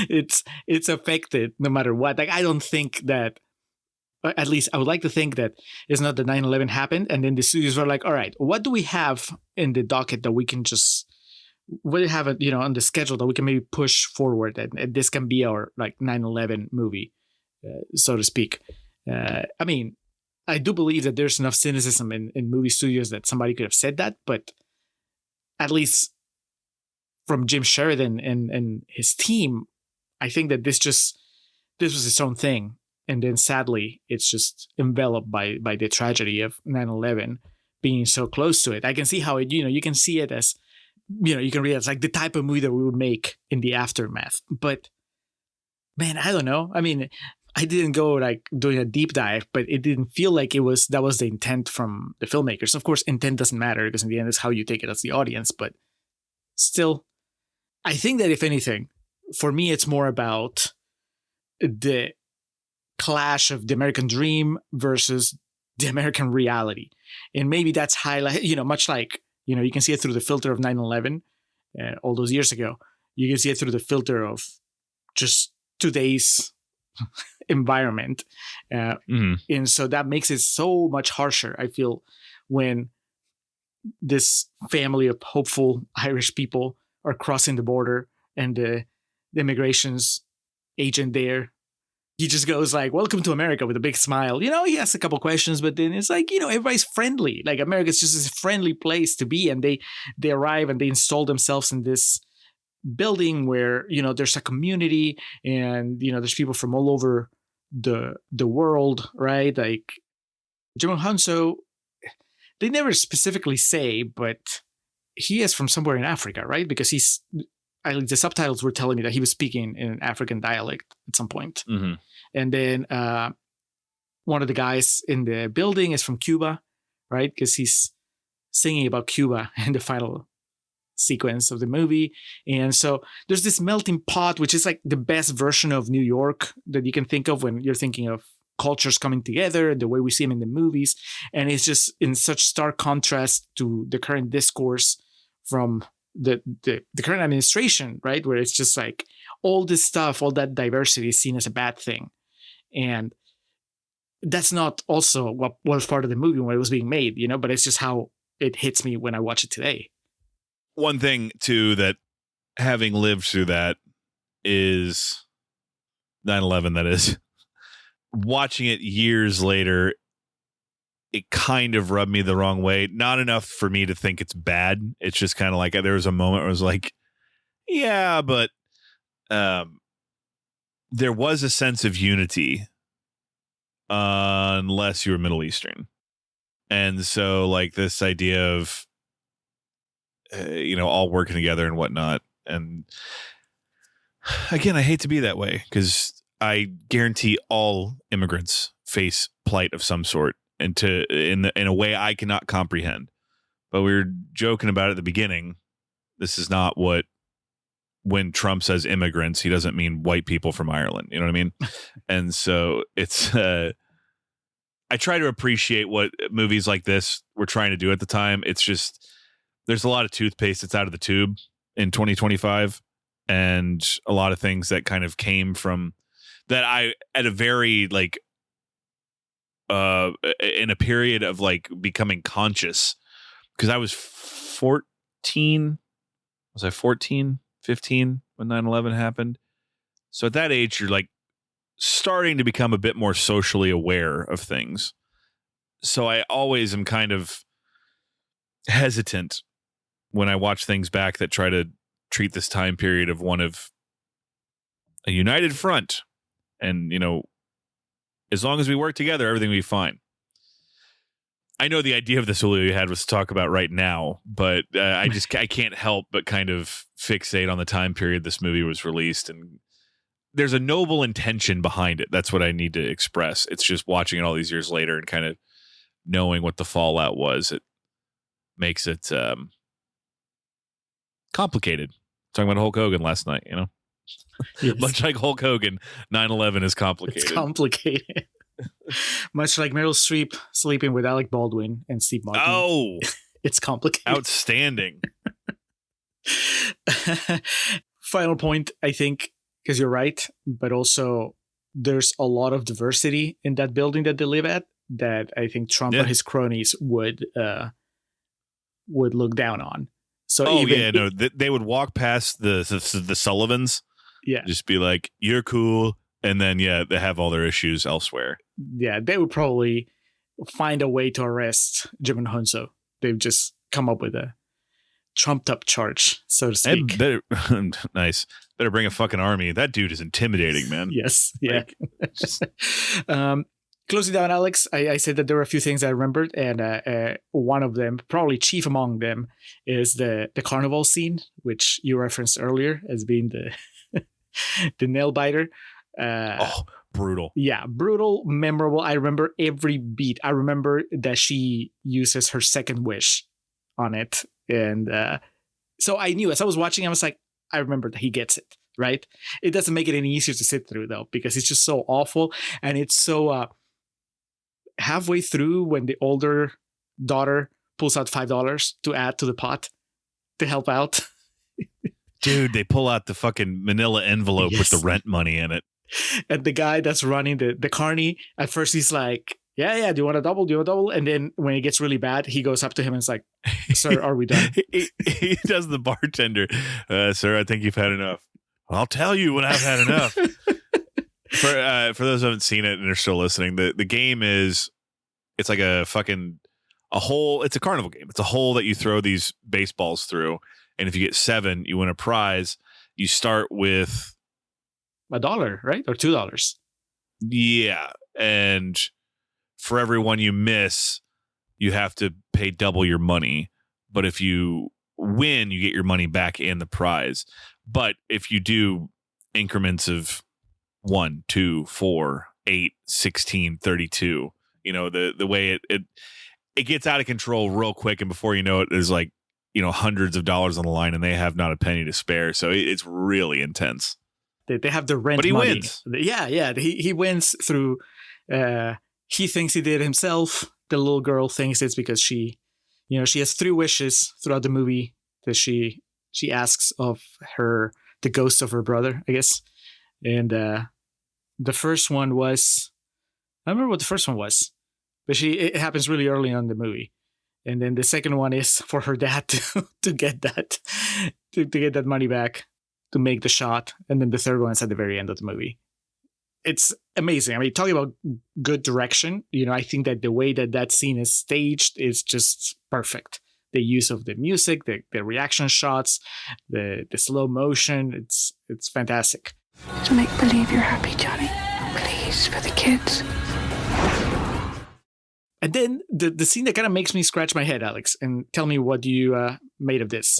it's affected no matter what. Like, I don't think that, at least I would like to think that it's not that 9/11 happened and then the studios were like, all right, what do we have in the docket that we can just, what do we have on the schedule that we can maybe push forward, and this can be our like 9/11 movie, so to speak. I mean, I do believe that there's enough cynicism in movie studios that somebody could have said that, but at least from Jim Sheridan and his team, I think that this was its own thing. And then sadly, it's just enveloped by the tragedy of 9/11 being so close to it. I can see how it, you can see it as, you can read it as like the type of movie that we would make in the aftermath. But man, I don't know. I mean, I didn't go like doing a deep dive, but it didn't feel like that was the intent from the filmmakers. Of course, intent doesn't matter because in the end, it's how you take it as the audience. But still, I think that if anything, for me, it's more about the clash of the American dream versus the American reality. And maybe that's highlight, much like, you can see it through the filter of 9/11 all those years ago. You can see it through the filter of just today's environment. And so that makes it so much harsher, I feel, when this family of hopeful Irish people are crossing the border, and the immigration's agent there, he just goes like, welcome to America, with a big smile. He asks a couple questions, but then it's like, everybody's friendly. Like, America's just this friendly place to be. And they arrive and they install themselves in this building where, there's a community, and, there's people from all over the world, right? Like, Djimon Hounsou, they never specifically say, but he is from somewhere in Africa, right? Because the subtitles were telling me that he was speaking in an African dialect at some point. Mm-hmm. And then one of the guys in the building is from Cuba, right? Because he's singing about Cuba in the final sequence of the movie. And so there's this melting pot, which is like the best version of New York that you can think of when you're thinking of cultures coming together, the way we see them in the movies. And it's just in such stark contrast to the current discourse from the current administration, right? Where it's just like all this stuff, all that diversity is seen as a bad thing. And that's not also what was part of the movie when it was being made, but it's just how it hits me when I watch it today. One thing too that having lived through that is 9/11, that is. Watching it years later, it kind of rubbed me the wrong way. Not enough for me to think it's bad. It's just kind of like there was a moment where I was like, yeah, but there was a sense of unity unless you were Middle Eastern. And so like this idea of, all working together and whatnot. And again, I hate to be that way because I guarantee all immigrants face plight of some sort and in a way I cannot comprehend. But we were joking about it at the beginning. This is not when Trump says immigrants, he doesn't mean white people from Ireland. You know what I mean? And so it's, I try to appreciate what movies like this were trying to do at the time. It's just, there's a lot of toothpaste that's out of the tube in 2025 and a lot of things that kind of came from that I, at a very like, in a period of like becoming conscious, because I was 14. Was I 14, 15 when 9/11 happened? So at that age, you're like starting to become a bit more socially aware of things. So I always am kind of hesitant when I watch things back that try to treat this time period of one of a united front. And, as long as we work together, everything will be fine. I know the idea of this we had was to talk about right now, but I can't help but kind of fixate on the time period this movie was released. And there's a noble intention behind it. That's what I need to express. It's just watching it all these years later and kind of knowing what the fallout was. It makes it complicated. Talking about Hulk Hogan last night, Yes. Much like Hulk Hogan, 9/11 is complicated. It's complicated. Much like Meryl Streep sleeping with Alec Baldwin and Steve Martin. Oh, it's complicated. Outstanding. Final point, I think, because you're right, but also there's a lot of diversity in that building that they live at that I think Trump and his cronies would look down on. So they would walk past the Sullivans. Yeah. Just be like, you're cool. And then, they have all their issues elsewhere. Yeah, they would probably find a way to arrest Jim and Hounsou. They've just come up with a trumped up charge, so to speak. Nice. Better bring a fucking army. That dude is intimidating, man. Yes. Yeah. Closing down, Alex, I said that there were a few things I remembered, and one of them, probably chief among them, is the carnival scene, which you referenced earlier as being the the nail biter. Brutal. Yeah, brutal, memorable. I remember every beat. I remember that she uses her second wish on it. And so I knew as I was watching, I was like, I remember that he gets it, right? It doesn't make it any easier to sit through, though, because it's just so awful. And it's so halfway through when the older daughter pulls out $5 to add to the pot to help out. Dude, they pull out the fucking manila envelope with the rent money in it. And the guy that's running the carny, at first he's like, yeah, do you want a double? Do you want a double? And then when it gets really bad, he goes up to him and is like, sir, are we done? he does the bartender. Sir, I think you've had enough. I'll tell you when I've had enough. For those who haven't seen it and are still listening, the game is, it's like it's a carnival game. It's a hole that you throw these baseballs through. And if you get 7, you win a prize. You start with $1, right? Or $2. Yeah. And for every one you miss, you have to pay double your money. But if you win, you get your money back and the prize. But if you do increments of 1, 2, 4, 8, 16, 32, the way it gets out of control real quick. And before you know it, there's like, hundreds of dollars on the line and they have not a penny to spare. So it's really intense. They have the rent but he money. Wins. Yeah. He wins through, he thinks he did it himself. The little girl thinks it's because she has 3 wishes throughout the movie that she asks of the ghost of her brother, I guess. And the first one was, I don't remember what the first one was, but it happens really early on in the movie. And then the second one is for her dad to get that to get that money back, to make the shot. And then the third one is at the very end of the movie. It's amazing. I mean, talking about good direction, I think that the way that scene is staged is just perfect. The use of the music, the reaction shots, the slow motion, it's fantastic. So make believe you're happy, Johnny. Please, for the kids. And then the scene that kind of makes me scratch my head, Alex, and tell me what you made of this.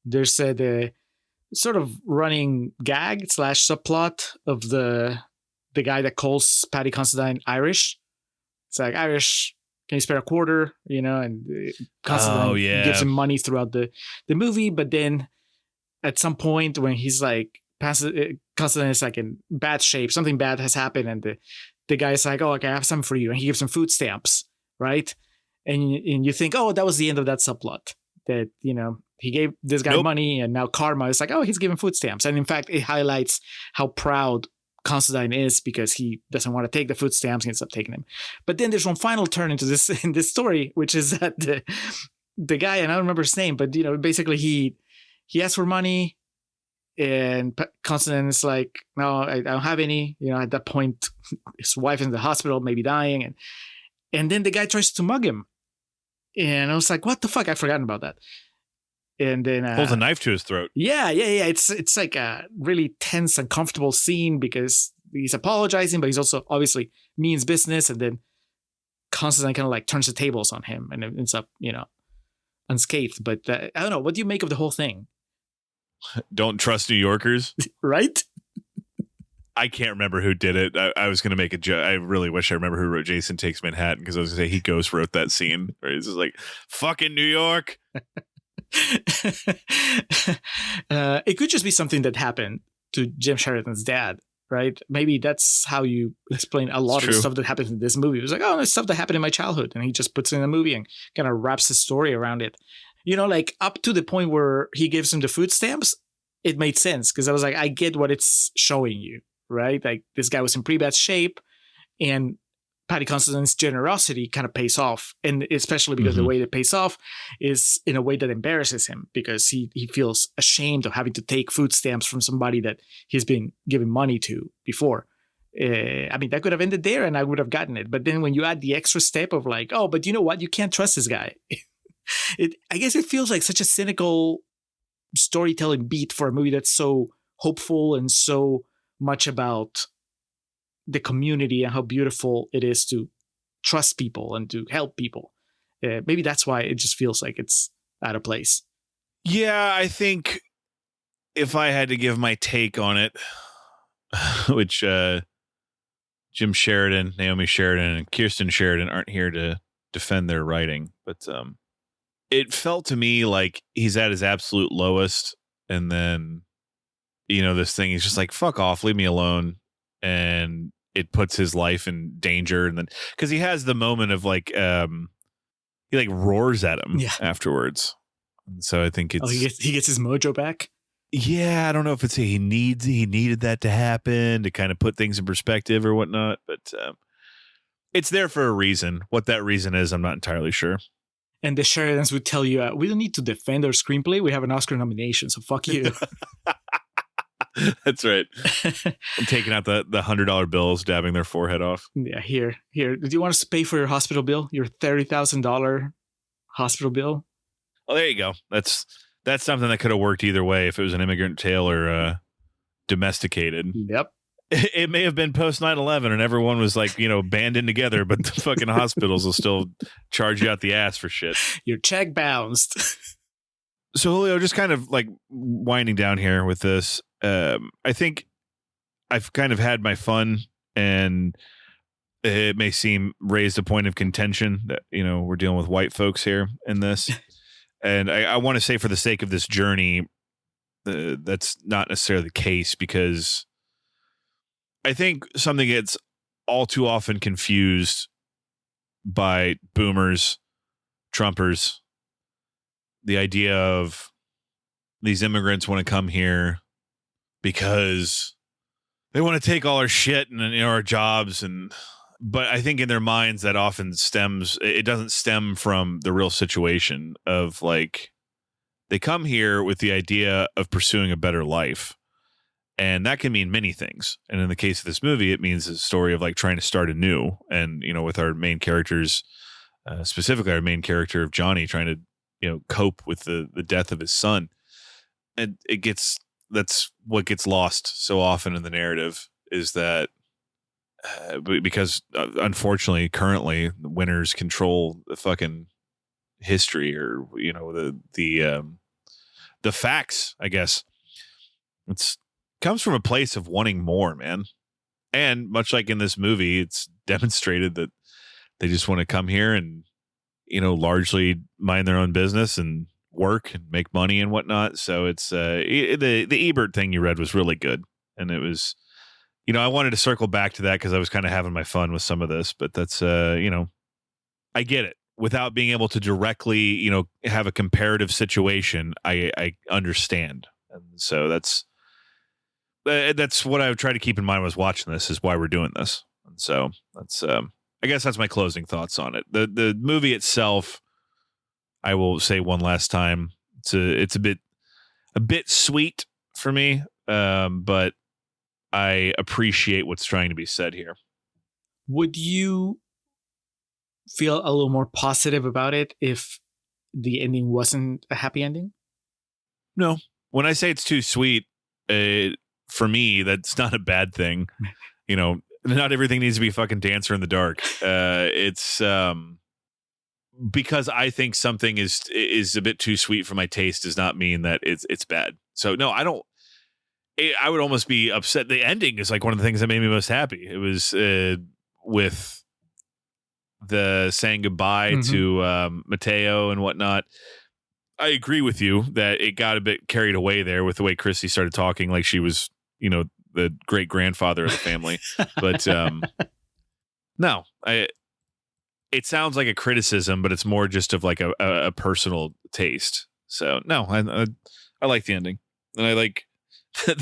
There's the sort of running gag / subplot of the guy that calls Paddy Considine Irish. It's like, Irish, can you spare a quarter? And Considine gives him money throughout the movie. But then at some point when he's like, Considine is like in bad shape, something bad has happened, and the guy's like, oh, okay, I have something for you. And he gives him food stamps, right? And you think, oh, that was the end of that subplot. That, he gave this guy money, and now karma is like, oh, he's giving food stamps. And in fact, it highlights how proud Considine is because he doesn't want to take the food stamps. He ends up taking them. But then there's one final turn in this story, which is that the guy, and I don't remember his name, but, basically he asks for money. And Considine is like, no, I don't have any. At that point, his wife is in the hospital, maybe dying. And then the guy tries to mug him. And I was like, what the fuck? I've forgotten about that. And then pulls a knife to his throat. Yeah. It's like a really tense, uncomfortable scene because he's apologizing, but he's also obviously means business. And then Considine kind of like turns the tables on him and it ends up, unscathed. But I don't know. What do you make of the whole thing? Don't trust New Yorkers. Right? I can't remember who did it. I was going to make a joke. I really wish I remember who wrote Jason Takes Manhattan, because I was going to say he ghost wrote that scene. Right? It's just like, fucking New York. It could just be something that happened to Jim Sheridan's dad, right? Maybe that's how you explain a lot of the stuff that happens in this movie. It was like, oh, there's stuff that happened in my childhood. And he just puts it in a movie and kind of wraps his story around it. Like up to the point where he gives him the food stamps, it made sense because I was like, I get what it's showing you, right? Like this guy was in pretty bad shape, and Paddy Considine's generosity kind of pays off. And especially because the way it pays off is in a way that embarrasses him, because he feels ashamed of having to take food stamps from somebody that he's been giving money to before. I mean, that could have ended there and I would have gotten it. But then when you add the extra step of like, oh, but you know what? You can't trust this guy. I guess it feels like such a cynical storytelling beat for a movie that's so hopeful and so much about the community and how beautiful it is to trust people and to help people. Maybe that's why it just feels like it's out of place. Yeah, I think if I had to give my take on it, which Jim Sheridan, Naomi Sheridan, and Kirsten Sheridan aren't here to defend their writing, but it felt to me like he's at his absolute lowest, and then this thing, he's just like, fuck off, leave me alone, and it puts his life in danger. And then because he has the moment of like he like roars at him afterwards, and so I think it's he gets his mojo back. Yeah, I don't know if it's he needed that to happen to kind of put things in perspective or whatnot, but it's there for a reason. What that reason is, I'm not entirely sure. And the Sheridans would tell you, we don't need to defend our screenplay. We have an Oscar nomination, so fuck you. That's right. I'm taking out the $100 bills, dabbing their forehead off. Yeah, here. Do you want us to pay for your hospital bill? Your $30,000 hospital bill? Oh, there you go. That's something that could have worked either way if it was an Immigrant Tale or domesticated. Yep. It may have been post 9/11 and everyone was like, banding together, but the fucking hospitals will still charge you out the ass for shit. Your check bounced. So Julio, just kind of like winding down here with this. I think I've kind of had my fun, and it may seem raised a point of contention that, we're dealing with white folks here in this. And I want to say, for the sake of this journey, that's not necessarily the case, because I think something gets all too often confused by boomers, Trumpers, the idea of these immigrants want to come here because they want to take all our shit and our jobs, and But I think in their minds that often it doesn't stem from the real situation of like, they come here with the idea of pursuing a better life. And that can mean many things. And in the case of this movie, it means a story of like trying to start anew. And, you know, with our main characters, specifically our main character of Johnny trying to, you know, cope with the death of his son. And that's what gets lost so often in the narrative is that because unfortunately, currently the winners control the fucking history or, you know, the facts, I guess. It's comes from a place of wanting more, man. And much like in this movie, it's demonstrated that they just want to come here and, you know, largely mind their own business and work and make money and whatnot. So it's the Ebert thing you read was really good. And it was, you know, I wanted to circle back to that because I was kind of having my fun with some of this, but that's, you know, I get it. Without being able to directly, you know, have a comparative situation, I understand. And so that's what I would try to keep in mind when I was watching this is why we're doing this. And so that's, I guess that's my closing thoughts on it. The movie itself, I will say one last time, it's a bit sweet for me, but I appreciate what's trying to be said here. Would you feel a little more positive about it if the ending wasn't a happy ending? No. When I say it's too sweet, for me, that's not a bad thing. You know, not everything needs to be fucking Dancer in the Dark. It's because I think something is a bit too sweet for my taste does not mean that it's bad. So no, I don't. I would almost be upset. The ending is like one of the things that made me most happy. It was with the saying goodbye to Mateo and whatnot. I agree with you that it got a bit carried away there with the way Chrissy started talking like she was, you know, the great grandfather of the family. But no, it sounds like a criticism, but it's more just of like a personal taste. So no, I like the ending, and I like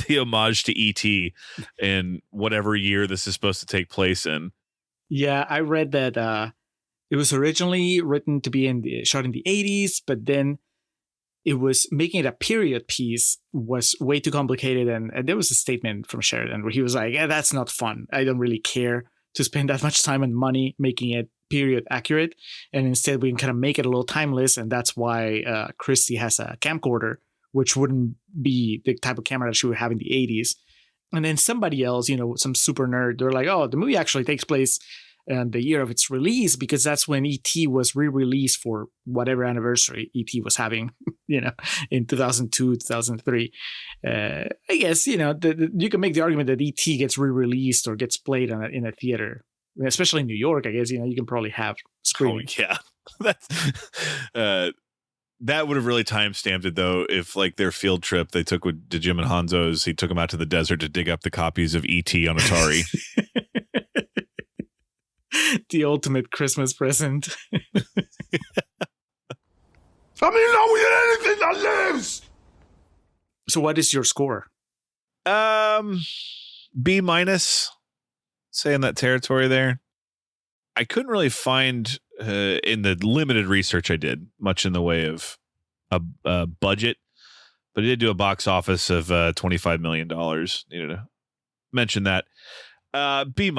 the homage to E.T. in whatever year this is supposed to take place in. Yeah, I read that it was originally written to be shot in the 80s, but then it was making it a period piece was way too complicated. And there was a statement from Sheridan where he was like, yeah, that's not fun. I don't really care to spend that much time and money making it period accurate. And instead we can kind of make it a little timeless. And that's why Christy has a camcorder, which wouldn't be the type of camera that she would have in the 80s. And then somebody else, you know, some super nerd, they're like, oh, the movie actually takes place in the year of its release because that's when E.T. was re-released for whatever anniversary E.T. was having, you know, in 2002, 2003. I guess, you know, you can make the argument that E.T. gets re-released or gets played in a theater, especially in New York. I guess, you know, you can probably have screening. Oh, yeah. That's that would have really time-stamped it, though, if, like, their field trip they took with Jim and Hounsou's, he took them out to the desert to dig up the copies of E.T. on Atari. The ultimate Christmas present. I'm in love with anything that lives! So what is your score? B-, say in that territory there. I couldn't really find in the limited research I did much in the way of a budget, but it did do a box office of $25 million. Needed to mention that. B-.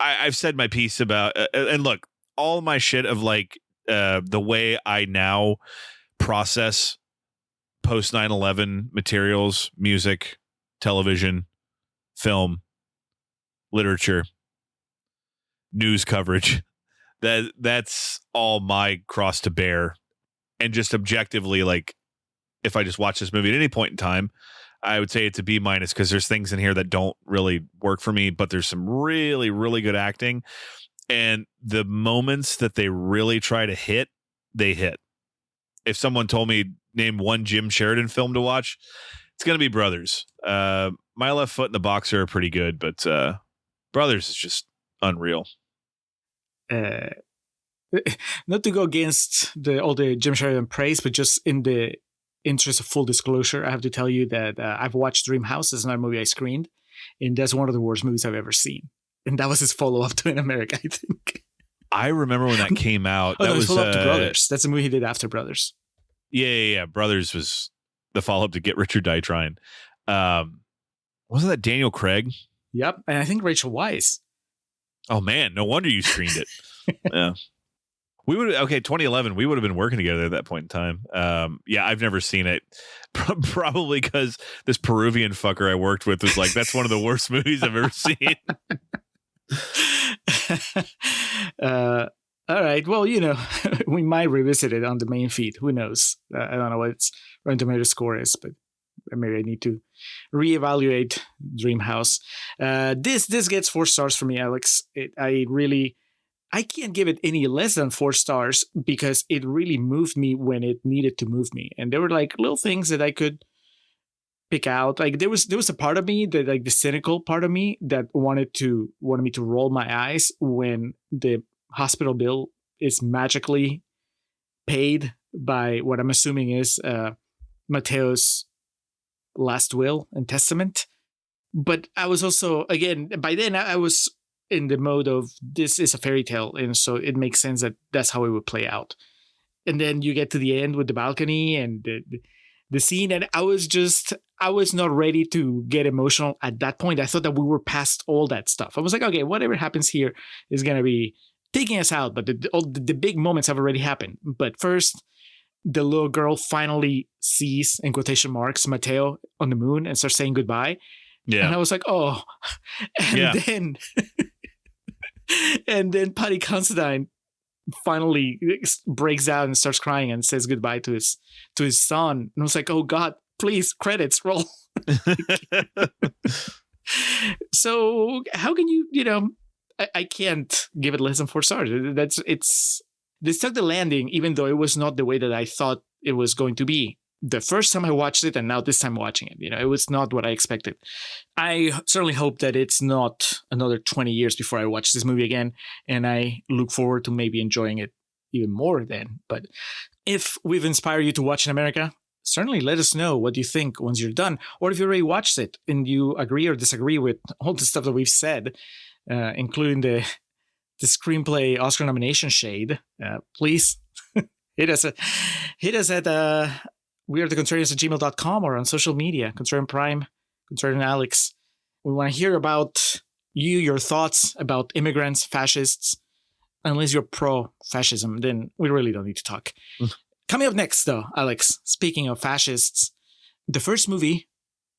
I've said my piece about, and look, all my shit of like the way I now process post 9/11 materials, music, television, film, literature, news coverage. That's all my cross to bear. And just objectively, like, if I just watch this movie at any point in time, I would say it's a B- because there's things in here that don't really work for me, but there's some really, really good acting. And the moments that they really try to hit, they hit. If someone told me name one Jim Sheridan film to watch, it's going to be Brothers. My Left Foot and The Boxer are pretty good, but Brothers is just unreal. Not to go against all the Jim Sheridan praise, but just in the interest of full disclosure, I have to tell you that I've watched Dream House. It's another movie I screened, and that's one of the worst movies I've ever seen. And that was his follow-up to In America, I think. I remember when that came out. Oh, that no, his was follow-up to Brothers. That's the movie he did after Brothers. Yeah. Brothers was the follow-up to Get Rich or Die Trying. Wasn't that Daniel Craig? Yep, and I think Rachel Weisz. Oh man, no wonder you screened it. Yeah. 2011, we would have been working together at that point in time. Yeah, I've never seen it. Probably because this Peruvian fucker I worked with was like, that's one of the worst movies I've ever seen. All right. Well, we might revisit it on the main feed. Who knows? I don't know what its Rotten Tomatoes score is, but maybe I need to reevaluate Dreamhouse. This gets 4 stars for me, Alex. I can't give it any less than 4 stars because it really moved me when it needed to move me. And there were like little things that I could pick out. Like there was a part of me that, like, the cynical part of me that wanted me to roll my eyes when the hospital bill is magically paid by what I'm assuming is Mateo's last will and testament. But I was also, again, by then I was in the mode of this is a fairy tale, and so it makes sense that that's how it would play out. And then you get to the end with the balcony and the scene, and I was not ready to get emotional at that point. I thought that we were past all that stuff. I was like, okay, whatever happens here is gonna be taking us out, but the big moments have already happened. But first, the little girl finally sees, in quotation marks, Mateo on the moon and starts saying goodbye. Yeah, and I was like, oh, and then Patty Considine finally breaks out and starts crying and says goodbye to his son. And I was like, oh God, please, credits roll. So how can you I can't give it less than 4 stars. They stuck the landing, even though it was not the way that I thought it was going to be. The first time I watched it, and now this time watching it, it was not what I expected. I certainly hope that it's not another 20 years before I watch this movie again, and I look forward to maybe enjoying it even more then. But if we've inspired you to watch In America, certainly let us know what you think once you're done, or if you already watched it and you agree or disagree with all the stuff that we've said, including the screenplay Oscar nomination shade. Please hit us at we are the Contrarians at gmail.com or on social media, Contrarian Prime, Contrarian Alex. We want to hear about your thoughts about immigrants, fascists. Unless you're pro-fascism, then we really don't need to talk. Coming up next, though, Alex, speaking of fascists, the first movie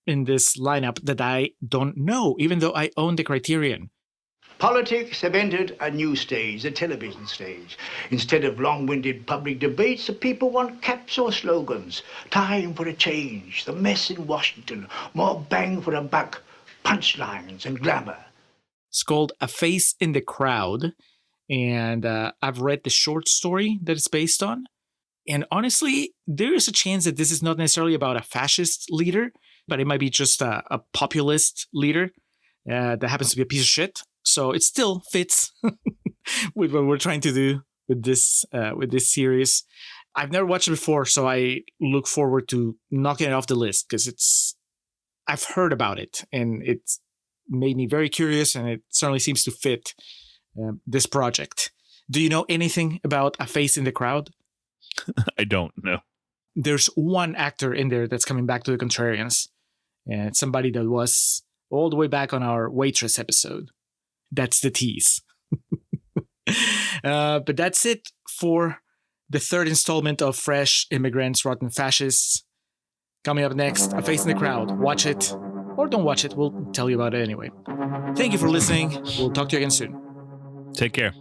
in this lineup that I don't know, even though I own the Criterion. Politics have entered a new stage, the television stage. Instead of long-winded public debates, the people want caps or slogans. Time for a change, the mess in Washington, more bang for the buck, punchlines and glamour. It's called A Face in the Crowd, and I've read the short story that it's based on. And honestly, there is a chance that this is not necessarily about a fascist leader, but it might be just a populist leader that happens to be a piece of shit. So it still fits with what we're trying to do with this series. I've never watched it before, so I look forward to knocking it off the list because I've heard about it and it's made me very curious, and it certainly seems to fit this project. Do you know anything about A Face in the Crowd? I don't know. There's one actor in there that's coming back to the Contrarians, and it's somebody that was all the way back on our Waitress episode. That's the tease. But that's it for the third installment of Fresh Immigrants, Rotten Fascists. Coming up next, A Face in the Crowd. Watch it, or don't watch it. We'll tell you about it anyway. Thank you for listening. We'll talk to you again soon. Take care.